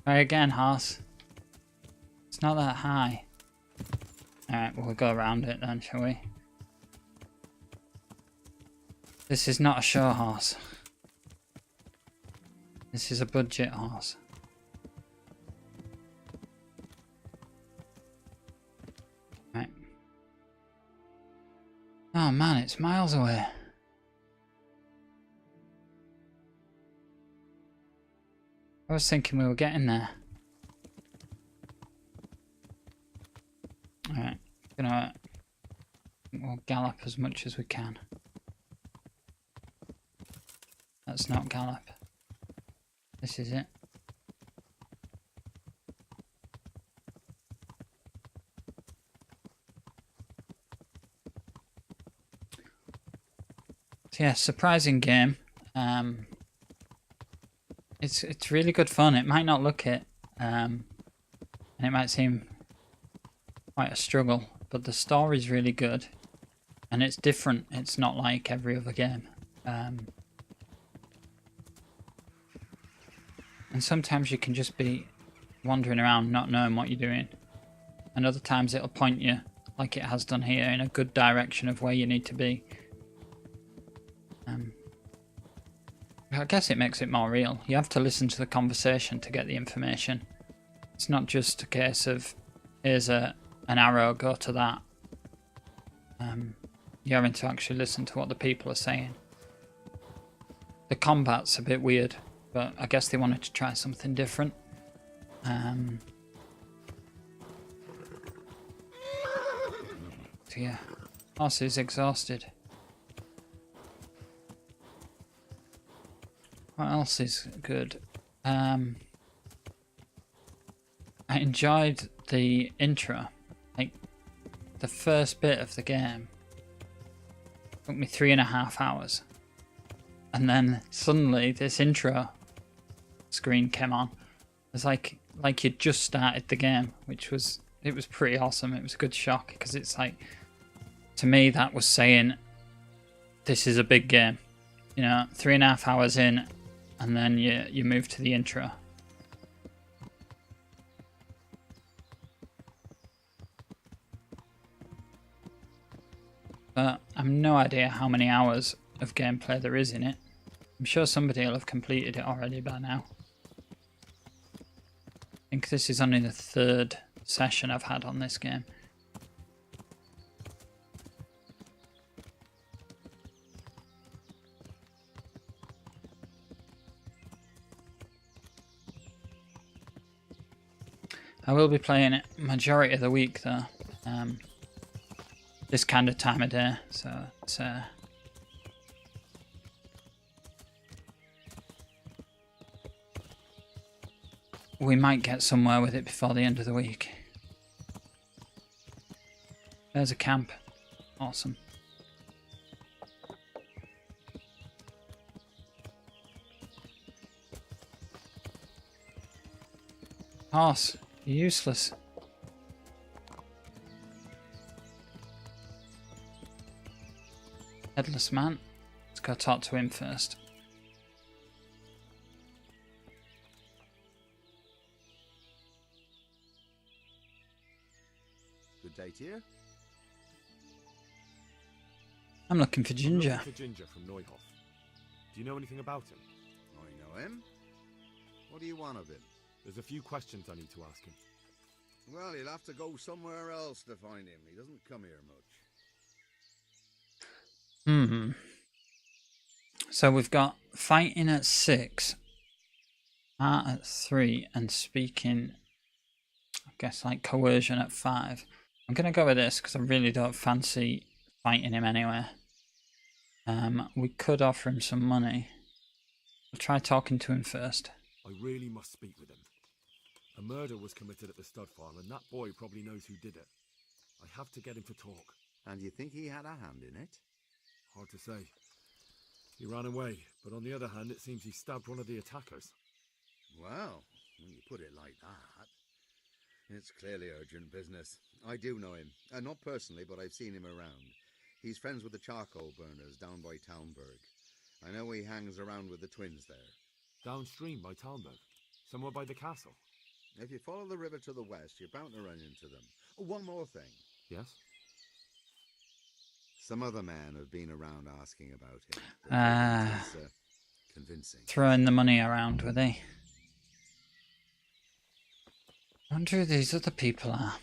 Try again, horse. It's not that high. Alright, we'll go around it then, shall we? This is not a show horse. This is a budget horse. Right. Oh man, it's miles away. I was thinking we were getting there. Alright, we'll gallop as much as we can. That's not gallop. This is it. So yeah, surprising game. It's really good fun. It might not look it, and it might seem quite a struggle, but the story's really good, and it's different. It's not like every other game. And sometimes you can just be wandering around not knowing what you're doing, and other times it'll point you, like it has done here, in a good direction of where you need to be. I guess it makes it more real. You have to listen to the conversation to get the information. It's not just a case of, here's an arrow, go to that. You're having to actually listen to what the people are saying. The combat's a bit weird, but I guess they wanted to try something different. So yeah, horse is exhausted. What else is good? I enjoyed the intro. Like, the first bit of the game took me 3.5 hours. And then suddenly this intro screen came on. It's like you just started the game, which was pretty awesome. It was a good shock because it's like, to me that was saying this is a big game. You know, 3.5 hours in, and then you move to the intro. But I've no idea how many hours of gameplay there is in it. I'm sure somebody will have completed it already by now. I think this is only the 3rd session I've had on this game. I will be playing it majority of the week though. This kind of time of day, so it's we might get somewhere with it before the end of the week. There's a camp. Awesome. Horse, you're useless. Headless man. Let's go talk to him first. Good day to you. I'm looking for Ginger. I'm looking for Ginger from Neuhoff. Do you know anything about him? I know him. What do you want of him? There's a few questions I need to ask him. Well, you'll have to go somewhere else to find him. He doesn't come here much. So we've got fighting at 6, art at 3, and speaking, I guess, like coercion at 5. I'm going to go with this because I really don't fancy fighting him anyway. We could offer him some money. We'll try talking to him first. I really must speak with him. A murder was committed at the stud farm, and that boy probably knows who did it. I have to get him to talk. And you think he had a hand in it? Hard to say. He ran away, but on the other hand, it seems he stabbed one of the attackers. Well, when you put it like that, it's clearly urgent business. I do know him. Not personally, but I've seen him around. He's friends with the charcoal burners down by Townburg. I know he hangs around with the twins there. Downstream by Townburg? Somewhere by the castle? If you follow the river to the west, you're bound to run into them. Oh, one more thing. Yes? Some other men have been around asking about him. Convincing. Throwing the money around, were they? I wonder who these other people are.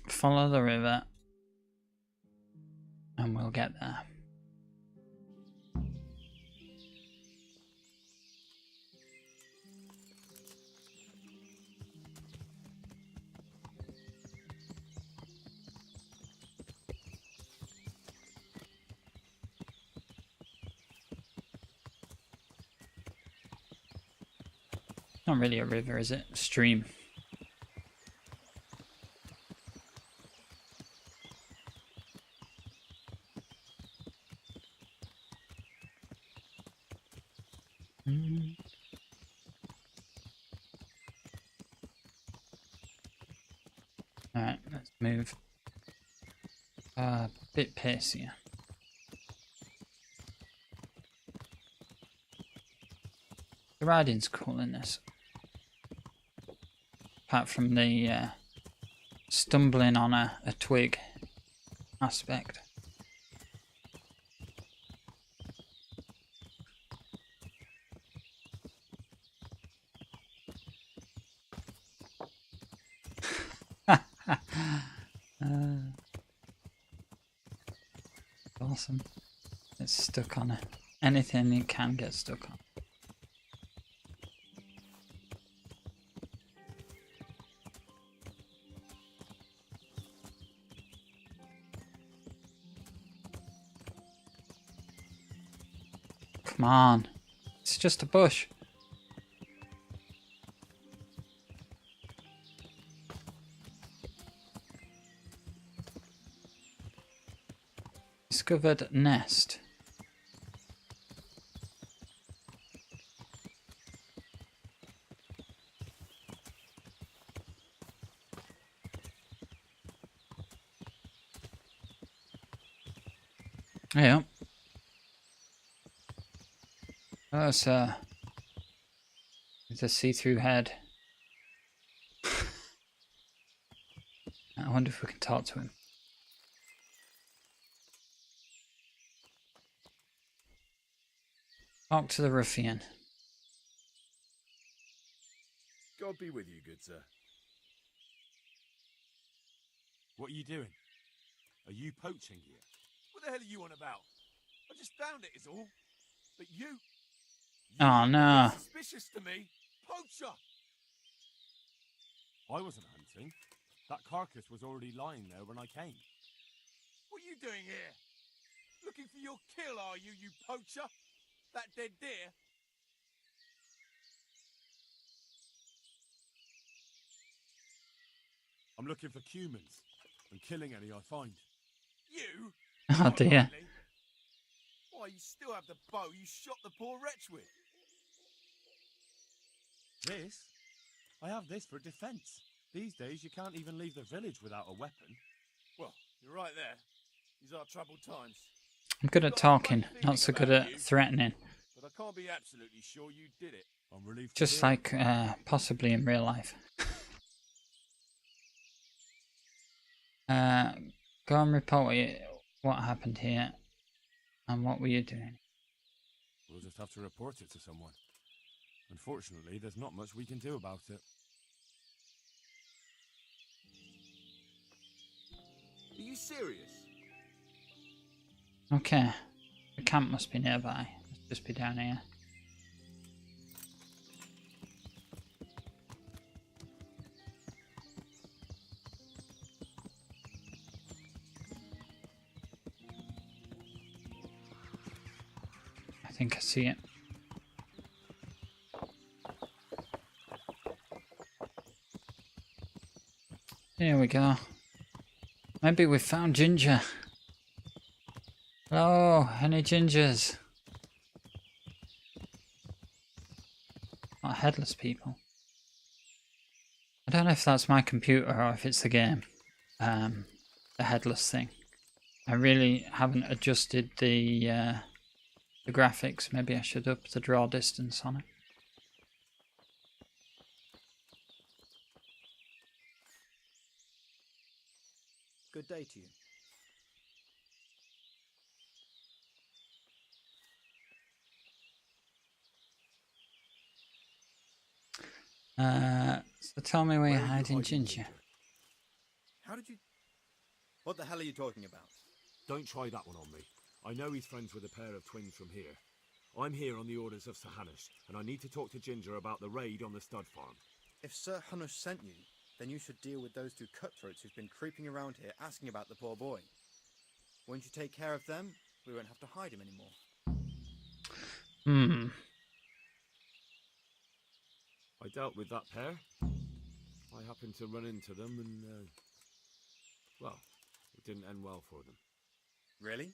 Follow the river and we'll get there. Not really a river, is it? A stream. Alright, let's move. A bit pacier. The riding's cool in this. Apart from the stumbling on a twig aspect. Awesome. It's stuck on it. Anything you can get stuck on. Come on. It's just a bush. Undiscovered nest. Yeah. Oh, sir. It's a see-through head. I wonder if we can talk to him. Talk to the ruffian. God be with you, good sir. What are you doing? Are you poaching here? What the hell are you on about? I just found it is all. But you Oh, no. suspicious to me. Poacher! I wasn't hunting. That carcass was already lying there when I came. What are you doing here? Looking for your kill, are you, you poacher? That dead deer? I'm looking for humans and killing any I find. You? Oh, Not dear. likely. Why, you still have the bow you shot the poor wretch with. This? I have this for defense. These days, you can't even leave the village without a weapon. Well, you're right there. These are troubled times. I'm good at talking, not so good at threatening. But I can't be absolutely sure you did it. I'm relieved. Just like possibly in real life. Go and report what happened here and what were you doing. We'll just have to report it to someone. Unfortunately, there's not much we can do about it. Are you serious? Okay, the camp must be nearby. Let's just be down here. I think I see it. Here we go. Maybe we found Ginger. Hello, any gingers? Not headless people. I don't know if that's my computer or if it's the game. The headless thing. I really haven't adjusted the graphics. Maybe I should up the draw distance on it. Good day to you. So tell me where you're hiding Ginger. How did you... What the hell are you talking about? Don't try that one on me. I know he's friends with a pair of twins from here. I'm here on the orders of Sir Hanush, and I need to talk to Ginger about the raid on the stud farm. If Sir Hanush sent you, then you should deal with those two cutthroats who've been creeping around here asking about the poor boy. Won't you take care of them? We won't have to hide him anymore. I dealt with that pair. I happened to run into them and, well, it didn't end well for them. Really?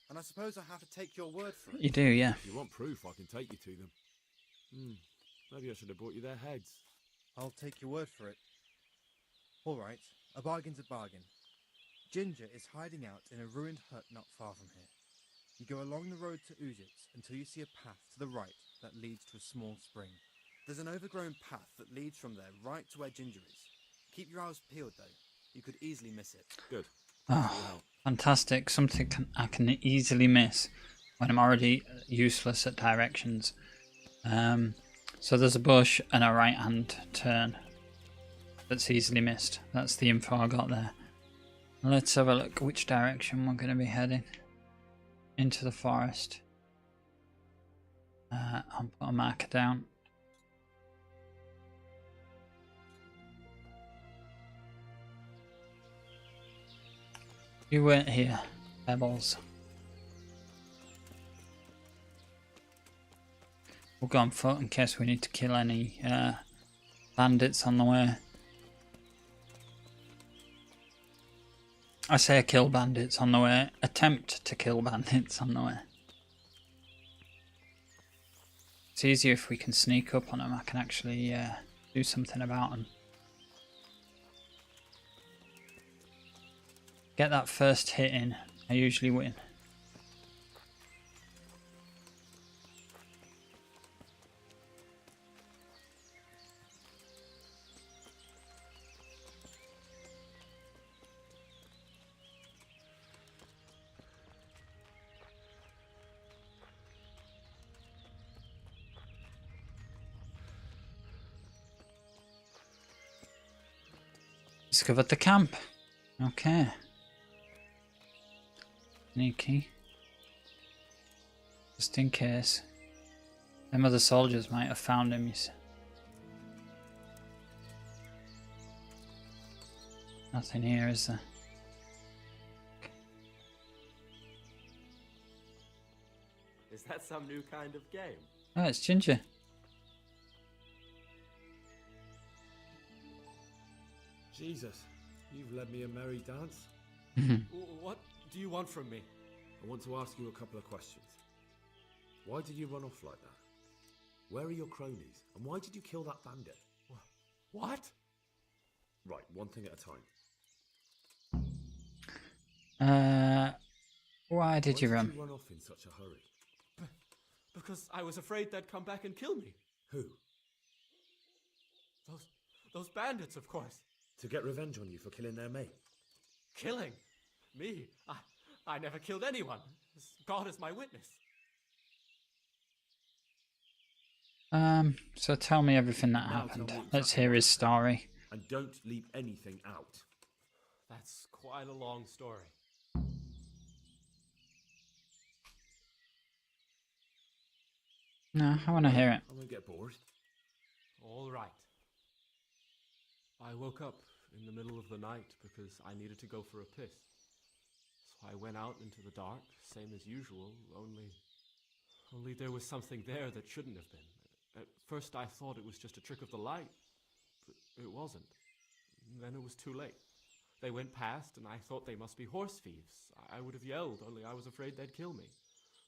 And I suppose I have to take your word for it. You do, yeah. If you want proof, I can take you to them. Maybe I should have brought you their heads. I'll take your word for it. All right, a bargain's a bargain. Ginger is hiding out in a ruined hut not far from here. You go along the road to Uzits until you see a path to the right that leads to a small spring. There's an overgrown path that leads from there right to where Ginger is. Keep your eyes peeled, though. You could easily miss it. Good. Oh, fantastic. Something I can easily miss when I'm already useless at directions. So there's a bush and a right-hand turn that's easily missed. That's the info I got there. Let's have a look which direction we're going to be heading. Into the forest. I'll put a marker down. You weren't here, Pebbles. We'll go on foot in case we need to kill any bandits on the way. I say kill bandits on the way. Attempt to kill bandits on the way. It's easier if we can sneak up on them. I can actually do something about them. Get that first hit in. I usually win. Discovered the camp. Okay. Sneaky. Just in case. Them other soldiers might have found him, you see. Nothing here, is there? Is that some new kind of game? Oh, it's Ginger. Jesus, you've led me a merry dance. What do you want from me? I want to ask you a couple of questions. Why did you run off like that? Where are your cronies? And why did you kill that bandit? What? Right, one thing at a time. Why did you run? Why did you run off in such a hurry? Because I was afraid they'd come back and kill me. Who? Those bandits, of course. To get revenge on you for killing their mate? Killing? Me? I never killed anyone. God is my witness. So tell me everything that happened. Let's hear his story. And don't leave anything out. That's quite a long story. No, I want to hear it. I won't get bored. All right. I woke up in the middle of the night because I needed to go for a piss. So I went out into the dark, same as usual, only there was something there that shouldn't have been. At first I thought it was just a trick of the light, but it wasn't. Then it was too late. They went past and I thought they must be horse thieves. I would have yelled, only I was afraid they'd kill me.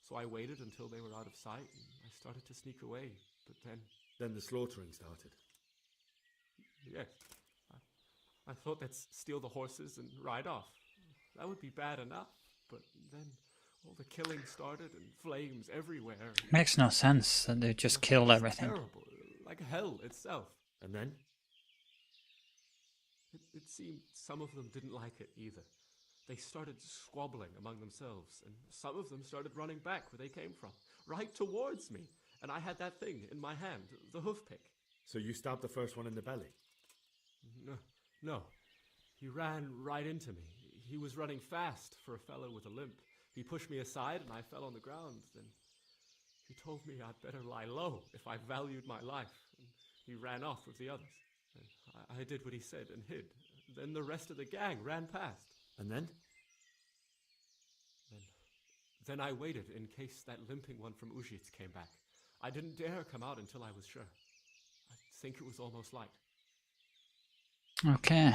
So I waited until they were out of sight and I started to sneak away, but then... Then the slaughtering started. Yes. I thought they'd steal the horses and ride off. That would be bad enough, but then all the killing started and flames everywhere. Makes no sense that they just killed everything. Terrible, like hell itself. And then? It seemed some of them didn't like it either. They started squabbling among themselves, and some of them started running back where they came from, right towards me. And I had that thing in my hand, the hoof pick. So you stabbed the first one in the belly? No. He ran right into me. He was running fast for a fellow with a limp. He pushed me aside and I fell on the ground. Then he told me I'd better lie low if I valued my life. And he ran off with the others. And I did what he said and hid. Then the rest of the gang ran past. And then? Then I waited in case that limping one from Ujits came back. I didn't dare come out until I was sure. I think it was almost light. Okay,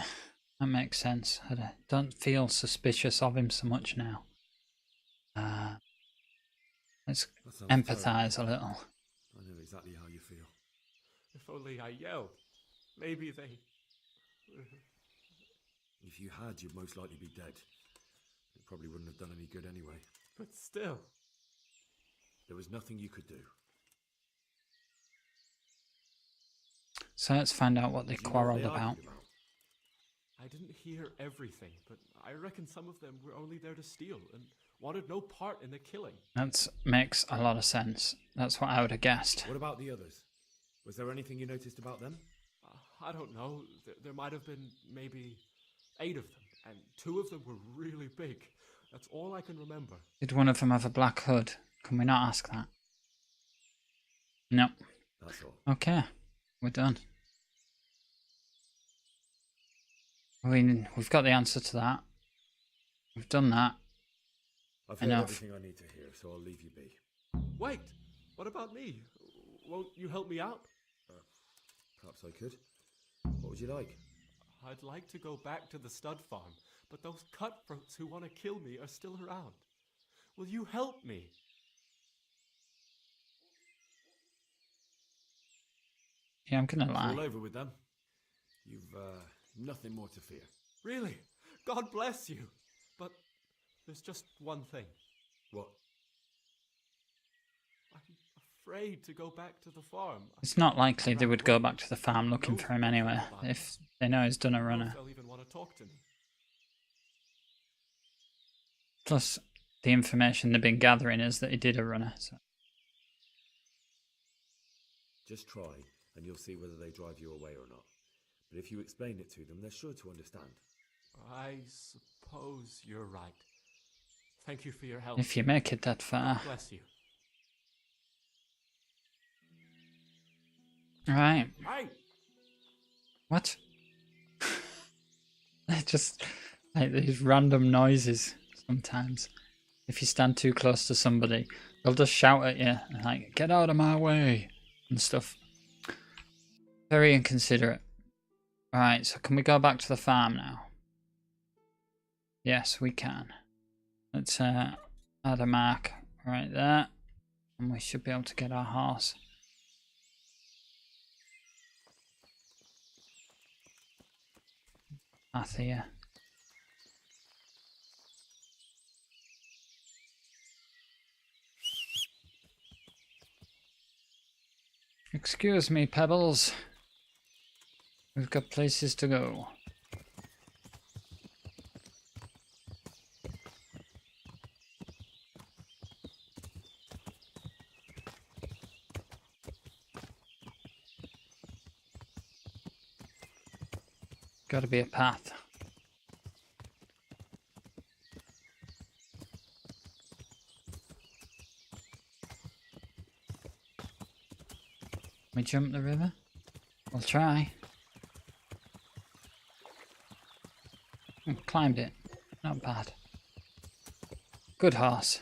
that makes sense. I don't feel suspicious of him so much now. Let's empathise a little. I know exactly how you feel. If only I yelled. Maybe they... If you had, you'd most likely be dead. It probably wouldn't have done any good anyway. But still... There was nothing you could do. So let's find out what they quarrelled about. I didn't hear everything, but I reckon some of them were only there to steal and wanted no part in the killing. That makes a lot of sense. That's what I would have guessed. What about the others? Was there anything you noticed about them? I don't know. There might have been maybe 8 of them, and 2 of them were really big. That's all I can remember. Did one of them have a black hood? Can we not ask that? No. That's all. Okay, we're done. I mean, we've got the answer to that. We've done that. I've heard everything I need to hear, so I'll leave you be. Wait! What about me? Won't you help me out? Perhaps I could. What would you like? I'd like to go back to the stud farm, but those cutthroats who want to kill me are still around. Will you help me? Yeah, I'm gonna It's lie. all over with them. You've nothing more to fear. Really? God bless you. But there's just one thing. What? I'm afraid to go back to the farm. It's not likely they would go back to the farm looking for him anyway, if they know he's done a runner. They'll even want to talk to me. Plus, the information they've been gathering is that he did a runner. So. Just try, and you'll see whether they drive you away or not. But if you explain it to them, they're sure to understand. I suppose you're right. Thank you for your help. If you make it that far. God bless you. Right. Hey! What? Just like these random noises sometimes. If you stand too close to somebody, they'll just shout at you and like, get out of my way and stuff. Very inconsiderate. Right, so can we go back to the farm now? Yes, we can. Let's add a mark right there. And we should be able to get our horse. Path here. Excuse me, Pebbles. We've got places to go. Gotta be a path. Can we jump the river? We'll try. Climbed it. Not bad. Good horse.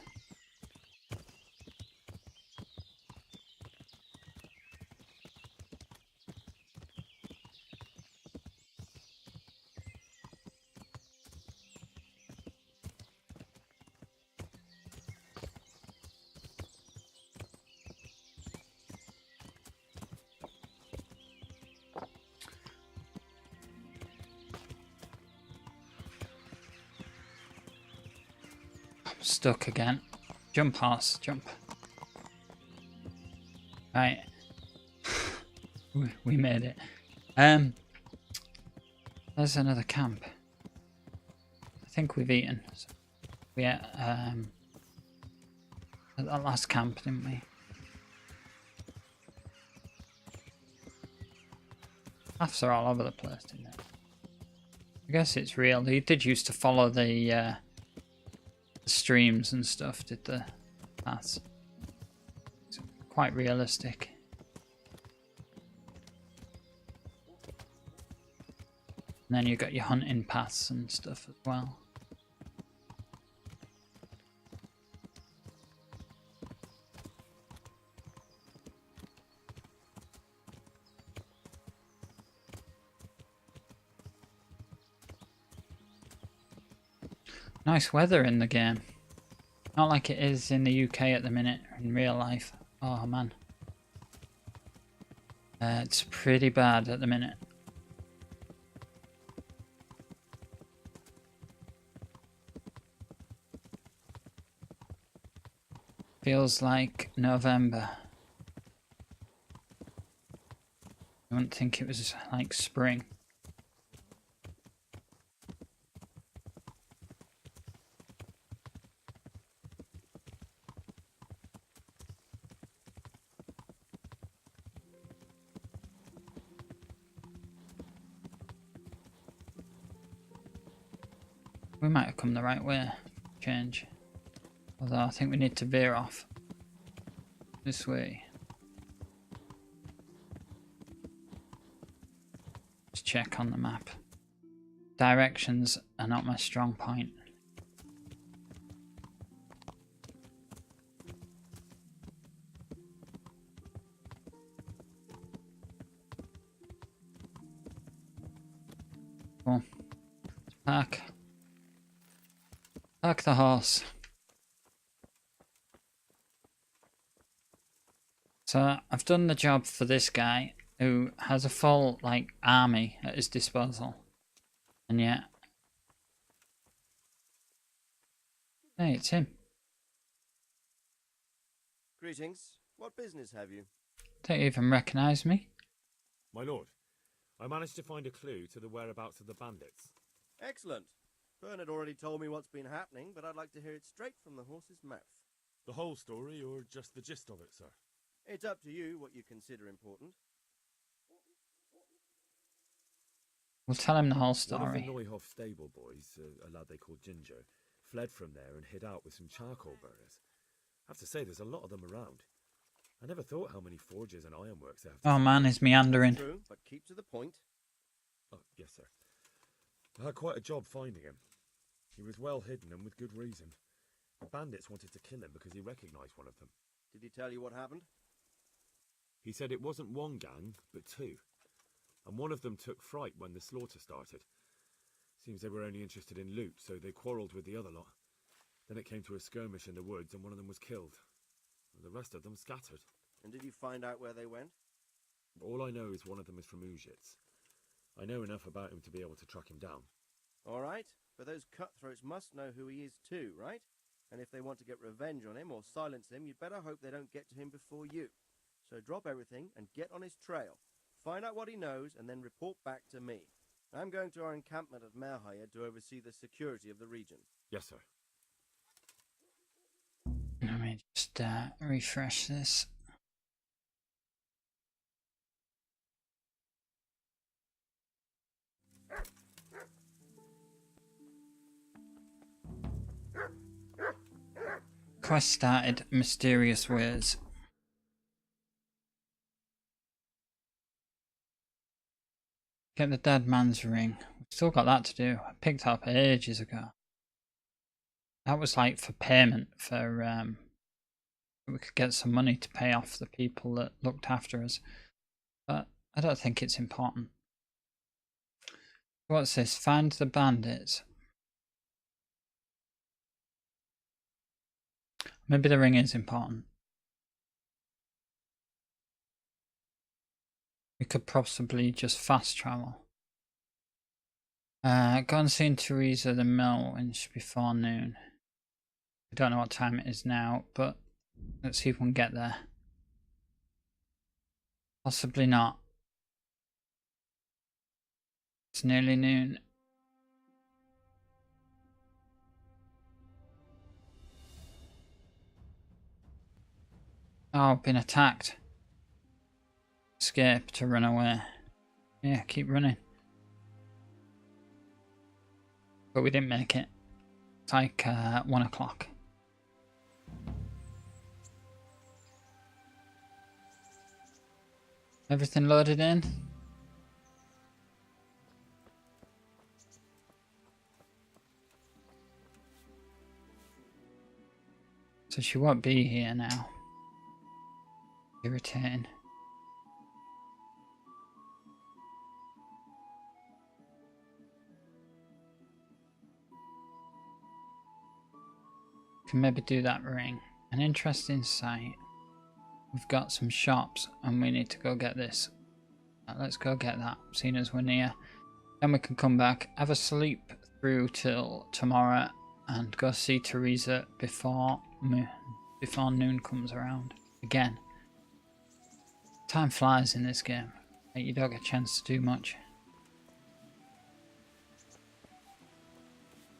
Stuck again. Jump, horse, jump. Right. We made it. There's another camp. I think we've eaten. So we ate at that last camp, didn't we? Paths are all over the place, didn't it? I guess it's real. They did used to follow the streams and stuff, did the paths. It's quite realistic. And then you got your hunting paths and stuff as well. Nice weather in the game. Not like it is in the UK at the minute, in real life. Oh man. It's pretty bad at the minute. Feels like November. I wouldn't think it was like spring. We might have come the right way. Change. Although I think we need to veer off. This way. Just check on the map. Directions are not my strong point. Cool. Park the horse. So I've done the job for this guy who has a full like army at his disposal, and yet, hey, it's him. Greetings. What business have you? Don't you even recognise me? My lord, I managed to find a clue to the whereabouts of the bandits. Excellent. Bernard already told me what's been happening, but I'd like to hear it straight from the horse's mouth. The whole story, or just the gist of it, sir? It's up to you what you consider important. We'll tell him the whole One of story. the Neuhoff stable boys, a lad they called Ginger, fled from there and hid out with some charcoal burners. I have to say, there's a lot of them around. I never thought how many forges and ironworks they have. Oh man, he's meandering. True, but keep to the point. Oh, yes, sir. I had quite a job finding him. He was well hidden and with good reason. The bandits wanted to kill him because he recognised one of them. Did he tell you what happened? He said it wasn't one gang, but two. And one of them took fright when the slaughter started. Seems they were only interested in loot, so they quarrelled with the other lot. Then it came to a skirmish in the woods and one of them was killed. The rest of them scattered. And did you find out where they went? All I know is one of them is from Uzhitz. I know enough about him to be able to track him down. All right, but those cutthroats must know who he is too, right? And if they want to get revenge on him or silence him, you'd better hope they don't get to him before you. So drop everything and get on his trail. Find out what he knows and then report back to me. I'm going to our encampment at Merhayed to oversee the security of the region. Yes, sir. Let me just refresh this. Quest started. Mysterious words. Get the dead man's ring. We've still got that to do. I picked it up ages ago. That was like for payment for we could get some money to pay off the people that looked after us. But I don't think it's important. What's this? Find the bandits. Maybe the ring is important. We could possibly just fast travel. Go and see Teresa the mill before noon. I don't know what time it is now, but let's see if we can get there. Possibly not. It's nearly noon. Oh, been attacked. Escape to run away. Yeah, keep running. But we didn't make it. It's like 1 o'clock. Everything loaded in? So she won't be here now. Irritating. Can maybe do that ring. An interesting sight. We've got some shops and we need to go get this. Let's go get that, seeing as we're near. Then we can come back, have a sleep through till tomorrow and go see Teresa before noon comes around. Again. Time flies in this game. You don't get a chance to do much.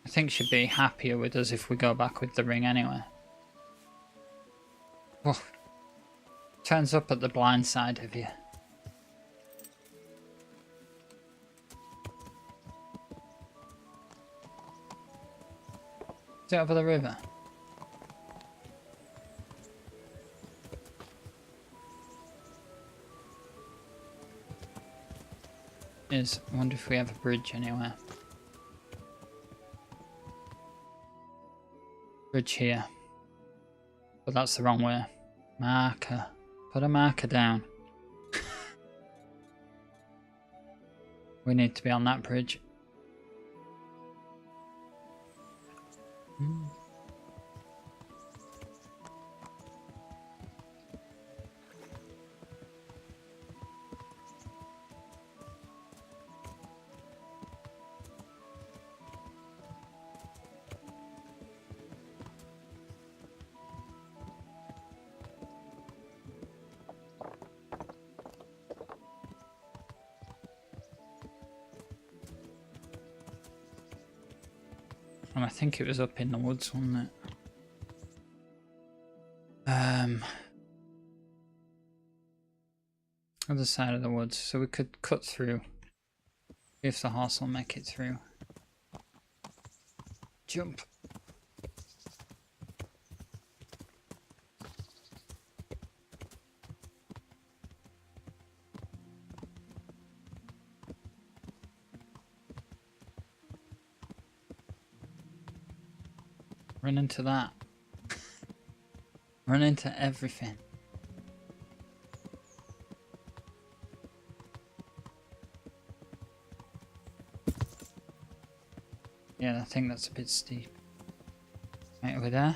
I think she'd be happier with us if we go back with the ring anyway. Oh. Turns up at the blind side of you. Is it over the river? I wonder if we have a bridge anywhere. Bridge here. But that's the wrong way. Marker. Put a marker down. We need to be on that bridge. And I think it was up in the woods, wasn't it? Other side of the woods, so we could cut through. If the horse will make it through. Jump. Run into that. Run into everything. Yeah, I think that's a bit steep. Right over there.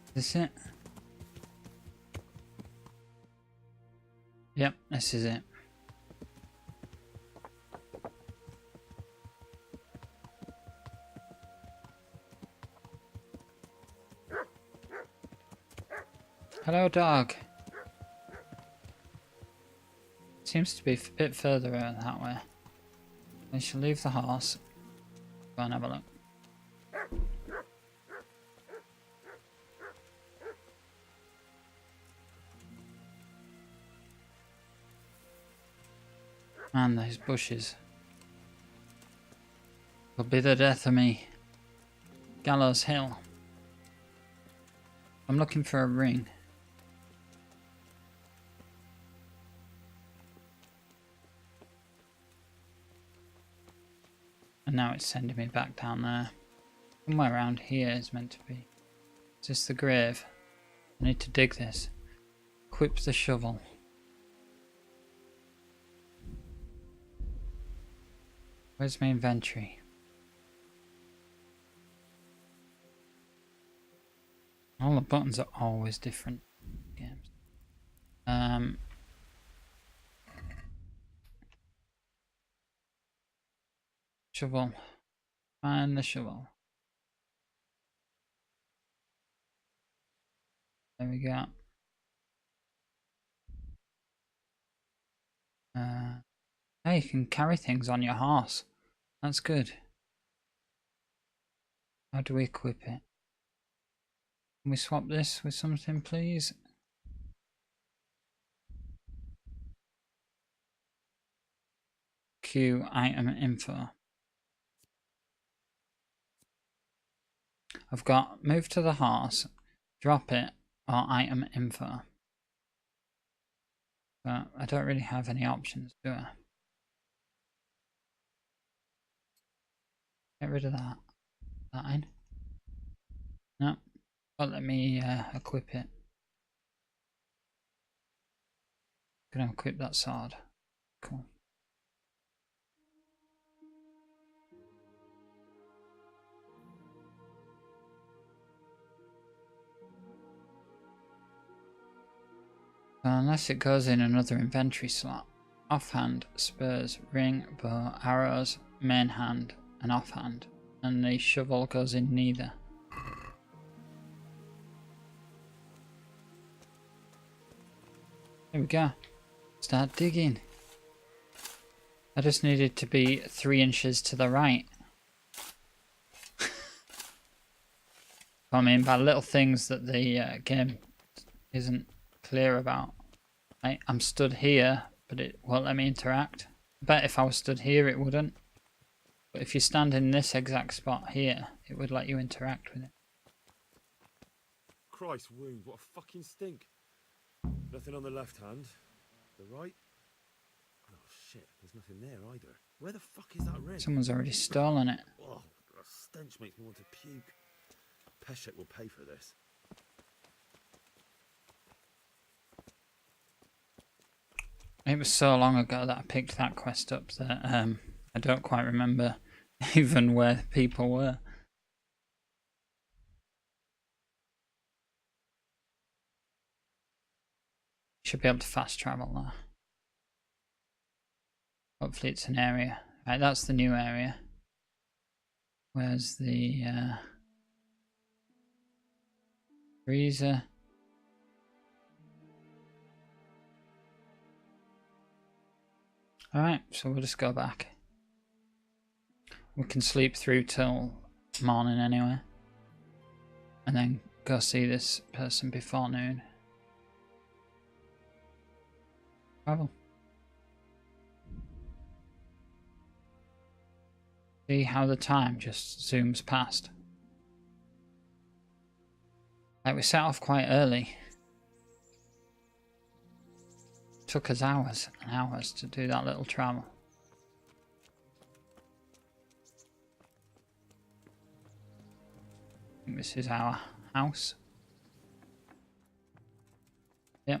Is this it? Yep, this is it. Hello, dog. Seems to be a bit further out that way. I shall leave the horse. Go and have a look. Man, those bushes will be the death of me. Gallows Hill. I'm looking for a ring. And now it's sending me back down there. Somewhere around here is meant to be. Is this the grave? I need to dig this. Equip the shovel. Where's my inventory? All the buttons are always different games. Shovel. Find the shovel. There we go. Hey, you can carry things on your horse. That's good. How do we equip it? Can we swap this with something, please? Q item info. I've got move to the horse, drop it, or item info. But I don't really have any options, do I? Get rid of that. That in? No. Well, let me equip it. Gonna equip that sword. Cool. So unless it goes in another inventory slot. Offhand, spurs, ring, bow, arrows, main hand, and offhand. And the shovel goes in neither. There we go. Start digging. I just needed to be 3 inches to the right. I mean, by little things that the game isn't clear about. I'm stood here, but it won't let me interact. I bet if I was stood here, it wouldn't. But if you stand in this exact spot here, it would let you interact with it. Christ wound, what a fucking stink. Nothing on the left hand. The right? Oh shit, there's nothing there either. Where the fuck is that ring? Someone's already stolen it. Oh, the stench makes me want to puke. Peshek will pay for this. It was so long ago that I picked that quest up that I don't quite remember even where people were. Should be able to fast travel there. Hopefully it's an area. Right, that's the new area. Where's the freezer? Alright, so we'll just go back. We can sleep through till morning anyway. And then go see this person before noon. Travel. See how the time just zooms past. Like, we set off quite early. Took us hours and hours to do that little travel. I think this is our house. Yep,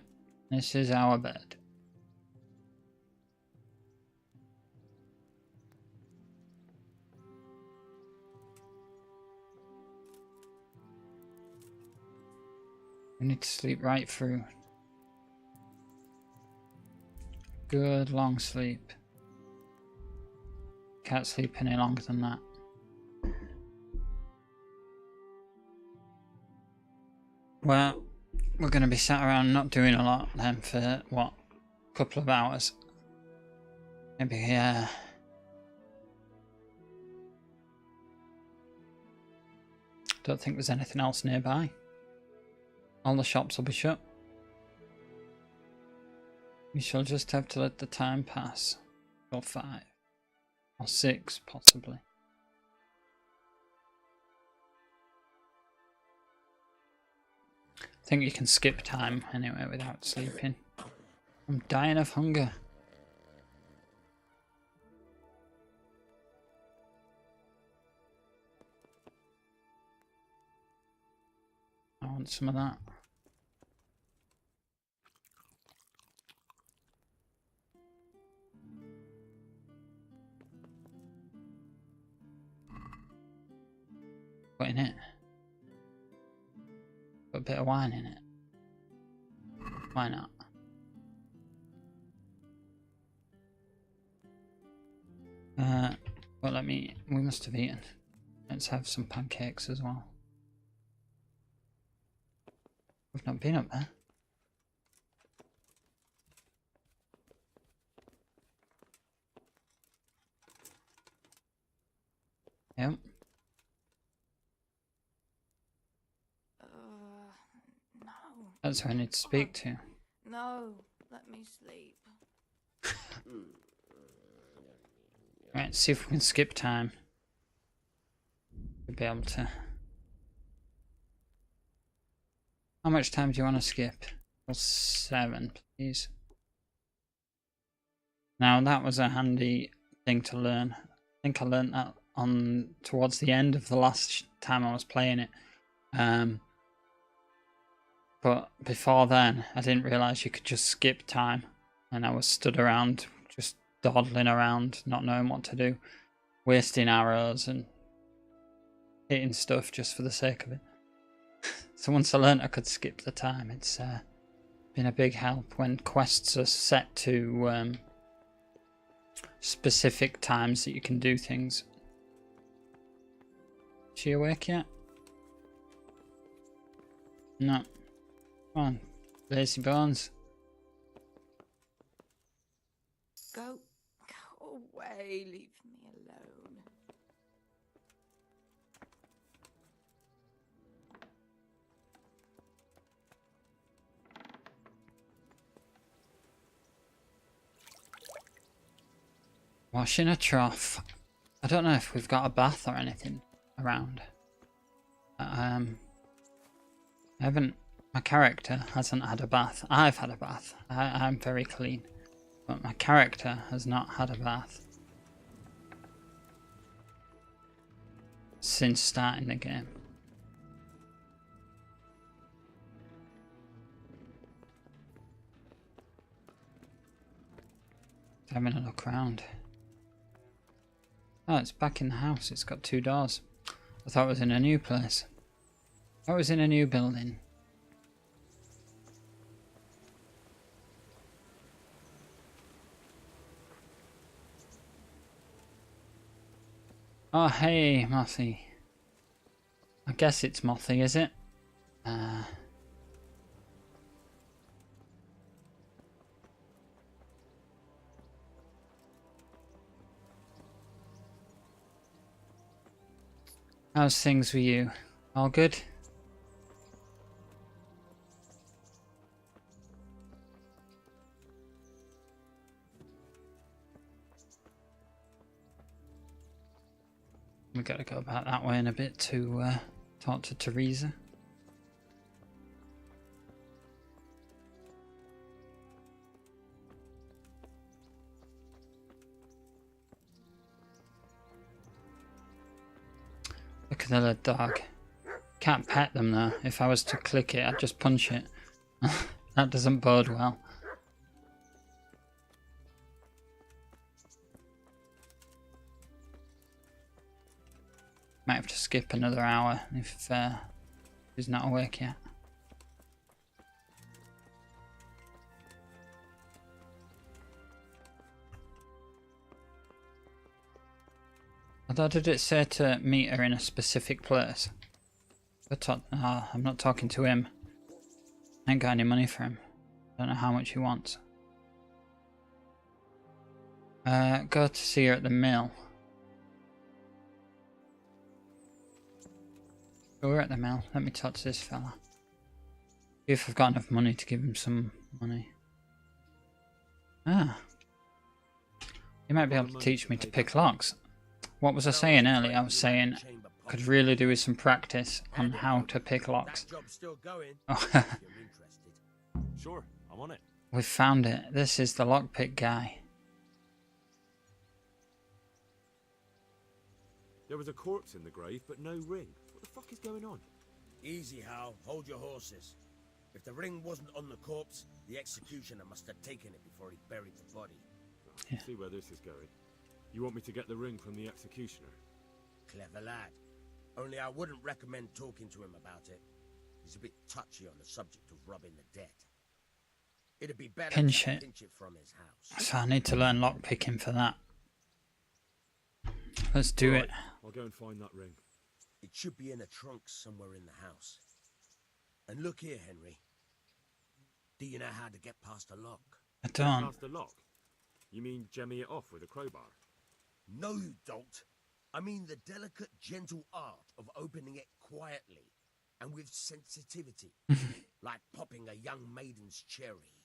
this is our bed. We need to sleep right through. Good long sleep. Can't sleep any longer than that. Well, we're going to be sat around not doing a lot then for, what, a couple of hours. Maybe, don't think there's anything else nearby. All the shops will be shut. We shall just have to let the time pass. Or 5. Or 6, possibly. I think you can skip time anyway without sleeping. I'm dying of hunger. I want some of that. Put in it. Put a bit of wine in it. Why not? Well, we must have eaten. Let's have some pancakes as well. We've not been up there. Yep. No. That's who I need to speak to. No, let me sleep. Right, see if we can skip time. We'll be able to. How much time do you want to skip? Well, 7, please. Now that was a handy thing to learn. I think I learned that on towards the end of the last time I was playing it. But before then, I didn't realise you could just skip time, and I was stood around just dawdling around, not knowing what to do, wasting arrows and hitting stuff just for the sake of it. So once I learnt I could skip the time, it's been a big help when quests are set to specific times that you can do things. Is she awake yet? No. Come on, lazy bones. Go away, leave me alone. Wash in a trough. I don't know if we've got a bath or anything around. I haven't. My character hasn't had a bath. I've had a bath. I'm very clean. But my character has not had a bath since starting the game. Having a look around. Oh, it's back in the house. It's got 2 doors. I thought it was in a new place. I was in a new building. Oh, hey, Mothy. I guess it's Mothy, is it? How's things with you? All good? We gotta go about that way in a bit to talk to Teresa. Look at the little dog. Can't pet them though. If I was to click it, I'd just punch it. That doesn't bode well. Might have to skip another hour if he's not awake yet. Although did it say to meet her in a specific place? I'm not talking to him. I ain't got any money for him. Don't know how much he wants. Go to see her at the mill. Oh, we're at the mill. Let me talk to this fella. See if I've got enough money to give him some money. Ah. You might be able to teach me to pick locks. What was I saying earlier? I was saying I could really do with some practice on how to pick locks. Oh. Sure, I'm on it. We've found it. This is the lockpick guy. There was a corpse in the grave, but no ring. What the fuck is going on? Easy, Hal. Hold your horses. If the ring wasn't on the corpse, the executioner must have taken it before he buried the body. Yeah. See where this is going. You want me to get the ring from the executioner? Clever lad. Only I wouldn't recommend talking to him about it. He's a bit touchy on the subject of robbing the dead. It'd be better to pinch it from his house. So I need to learn lockpicking for that. Let's do it. I'll go and find that ring. It should be in a trunk somewhere in the house. And look here, Henry. Do you know how to get past a lock? I don't. Past the lock? You mean jemmy it off with a crowbar? No, you don't. I mean the delicate, gentle art of opening it quietly and with sensitivity, like popping a young maiden's cherry.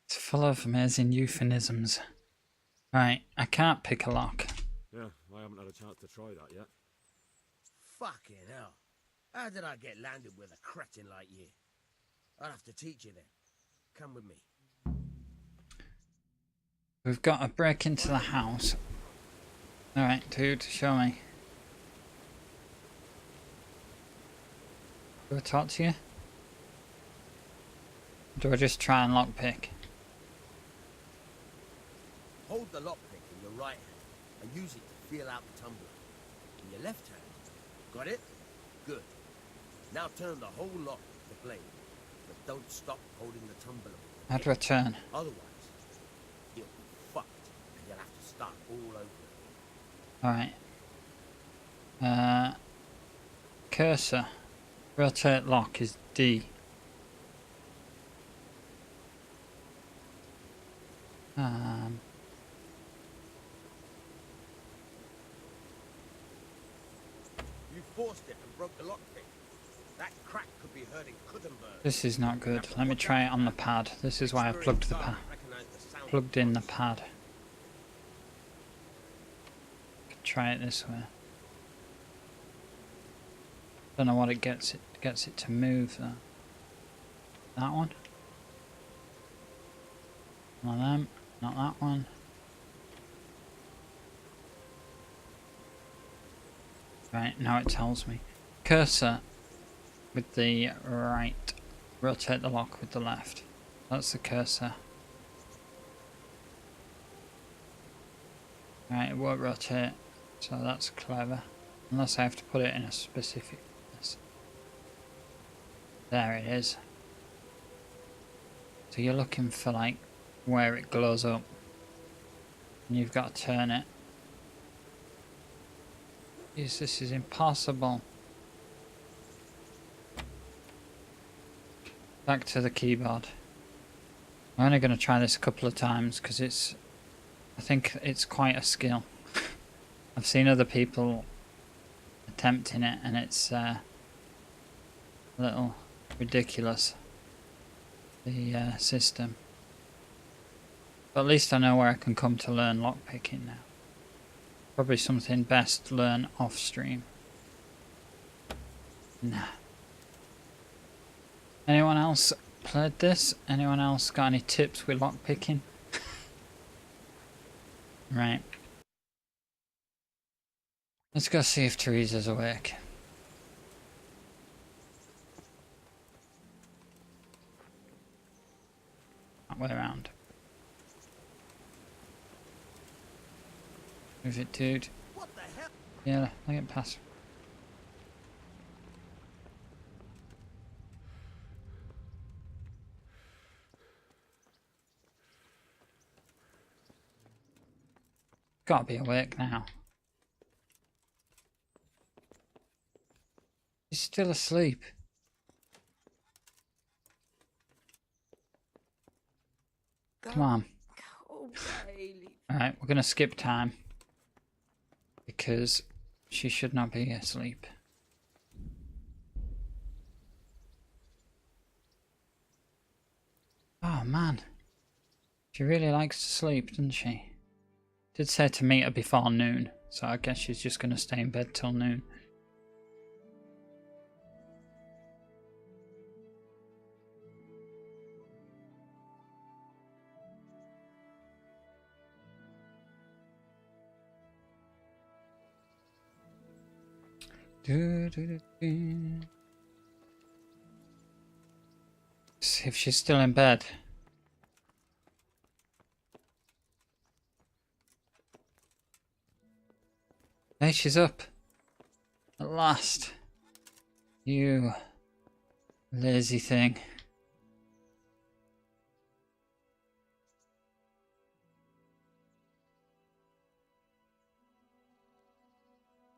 It's full of amazing euphemisms. Right, I can't pick a lock. Yeah, I haven't had a chance to try that yet. Fucking hell. How did I get landed with a cretin like you? I'll have to teach you then. Come with me. We've got to break into the house. Alright, dude, show me. Do I talk to you? Or do I just try and lockpick? Hold the lockpick in your right hand and use it to feel out the tumbler. In your left hand. Got it? Good. Now turn the whole lock with the blade. But don't stop holding the tumbler. How do I turn? Otherwise, you'll be fucked and you'll have to start all over. Alright. Cursor. Rotate lock is D. You forced it and broke the lockpick. That crack could be hurting Kuttenberg. This is not good. Let me try it on the pad. This is why I plugged in the pad. Try it this way. Don't know what it gets it to move though. That one? One of them, not that one. Right, now it tells me. Cursor with the right. Rotate the lock with the left. That's the cursor. Right, it won't rotate. So that's clever. Unless I have to put it in a specific... There it is. So you're looking for like where it glows up. And you've got to turn it. Yes, this is impossible. Back to the keyboard. I'm only going to try this a couple of times because I think it's quite a skill. I've seen other people attempting it and it's a little ridiculous, the system. But at least I know where I can come to learn lockpicking now. Probably something best to learn off stream. Nah. Anyone else played this? Anyone else got any tips with lockpicking? Right. Let's go see if Teresa's awake. That way around. Move it, dude. What the hell? Yeah, let it pass. Gotta be awake now. He's still asleep. Come on. Alright, we're gonna skip time. Because she should not be asleep. Oh man. She really likes to sleep, doesn't she? Did say to meet her before noon, so I guess she's just gonna stay in bed till noon. See if she's still in bed. Hey, she's up. At last. You lazy thing.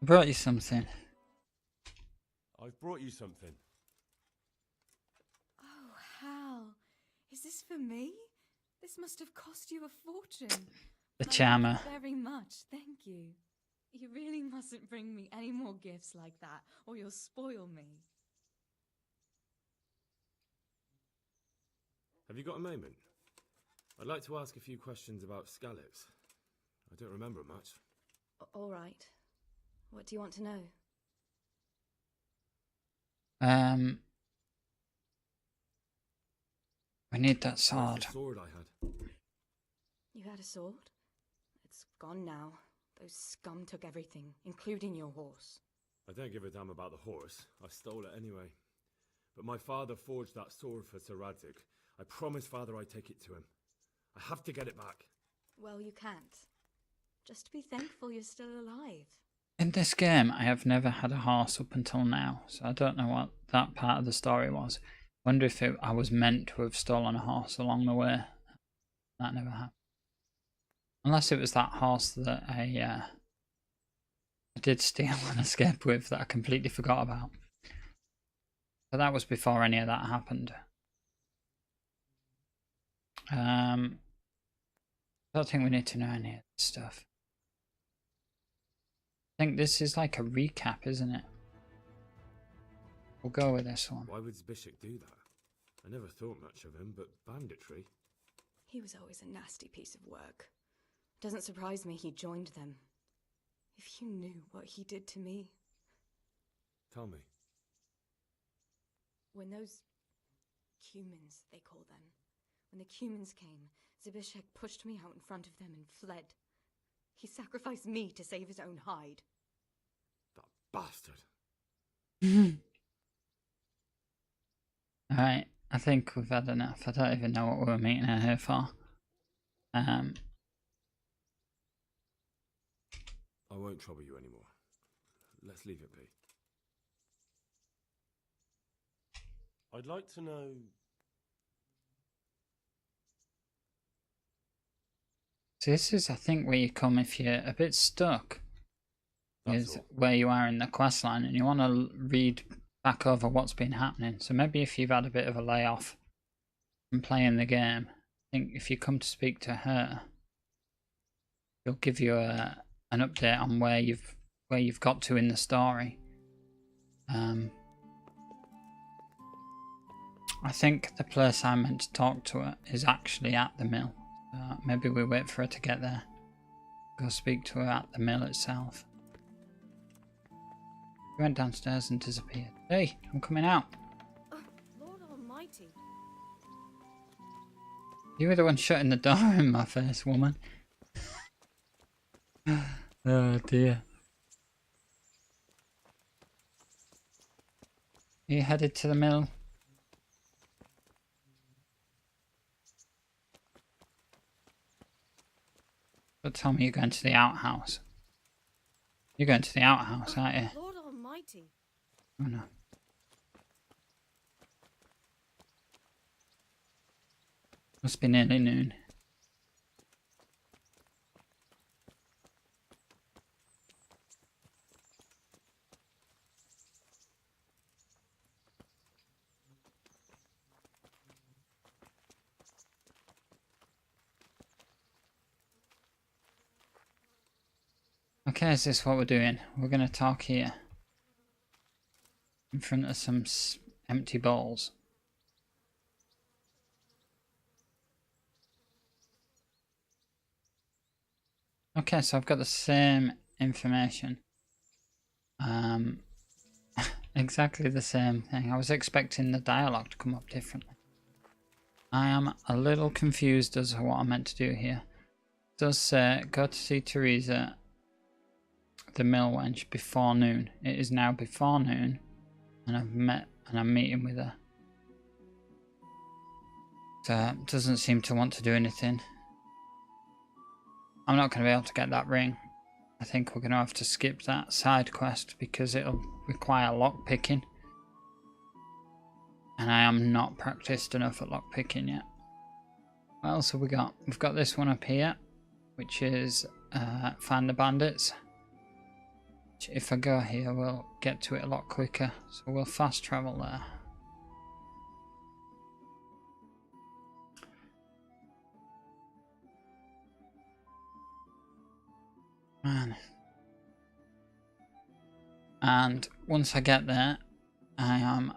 I brought you something. I've brought you something. Oh, Hal. Is this for me? This must have cost you a fortune. The I charmer. like it very much, thank you. You really mustn't bring me any more gifts like that, or you'll spoil me. Have you got a moment? I'd like to ask a few questions about Skalitz. I don't remember much. All right. What do you want to know? We need that sword. Where's the sword I had? You had a sword? It's gone now. Those scum took everything, including your horse. I don't give a damn about the horse. I stole it anyway. But my father forged that sword for Sir Radzig. I promised father I'd take it to him. I have to get it back. Well, you can't. Just be thankful you're still alive. In this game, I have never had a horse up until now, so I don't know what that part of the story was. Wonder if I was meant to have stolen a horse along the way. That never happened. Unless it was that horse that I did steal and escape with that I completely forgot about. But that was before any of that happened. I don't think we need to know any of this stuff. I think this is like a recap, isn't it? We'll go with this one. Why would Zbyszek do that? I never thought much of him, but banditry? He was always a nasty piece of work. Doesn't surprise me he joined them. If you knew what he did to me. Tell me. When those humans, they call them, when the humans came, Zbyszek pushed me out in front of them and fled. He sacrificed me to save his own hide. That bastard. Alright, I think we've had enough. I don't even know what we were meeting her here for. I won't trouble you anymore. Let's leave it be. I'd like to know... So this is, I think, where you come if you're a bit stuck. That's is all. where you are in the quest line, and you want to read back over what's been happening. So maybe if you've had a bit of a layoff from playing the game, I think if you come to speak to her, she'll give you an update on where you've got to in the story. I think the place I'm meant to talk to her is actually at the mill. Maybe we wait for her to get there. Go speak to her at the mill itself. She went downstairs and disappeared. Hey, I'm coming out. Lord Almighty. You were the one shutting the door in my face, woman. Oh dear. Are you headed to the mill? But tell me you're going to the outhouse. You're going to the outhouse, aren't you? Lord Almighty. Oh no. Must be nearly noon. Okay, is this what we're doing? We're going to talk here. In front of some empty bowls. Okay, so I've got the same information. Exactly the same thing. I was expecting the dialogue to come up differently. I am a little confused as to what I'm meant to do here. It does say, go to see Teresa, the mill wench, before noon. It is now before noon, and I'm meeting with her. So, doesn't seem to want to do anything. I'm not going to be able to get that ring. I think we're going to have to skip that side quest because it'll require lockpicking. And I am not practiced enough at lockpicking yet. What else have we got? We've got this one up here, which is find the bandits. Which if I go here, we'll get to it a lot quicker. So we'll fast travel there. Man. And once I get there, I am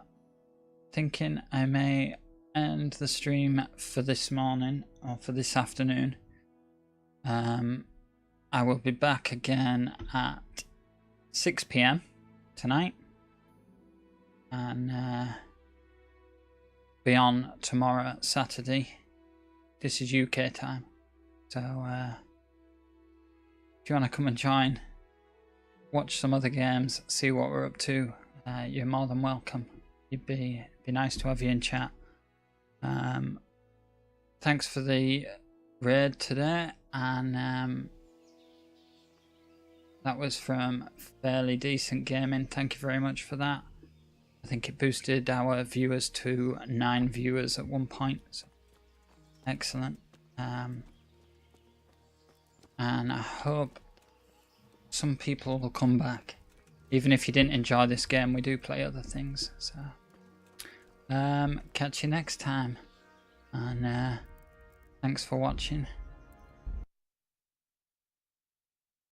thinking I may end the stream for this morning or for this afternoon. I will be back again at 6 PM tonight and be on tomorrow, Saturday. This is UK time, so if you want to come and join, watch some other games, see what we're up to, you're more than welcome. It'd be nice to have you in chat. Thanks for the raid today, and that was from Fairly Decent Gaming. Thank you very much for that. I think it boosted our viewers to 9 viewers at one point. So excellent. And I hope some people will come back. Even if you didn't enjoy this game, we do play other things. So catch you next time. And thanks for watching.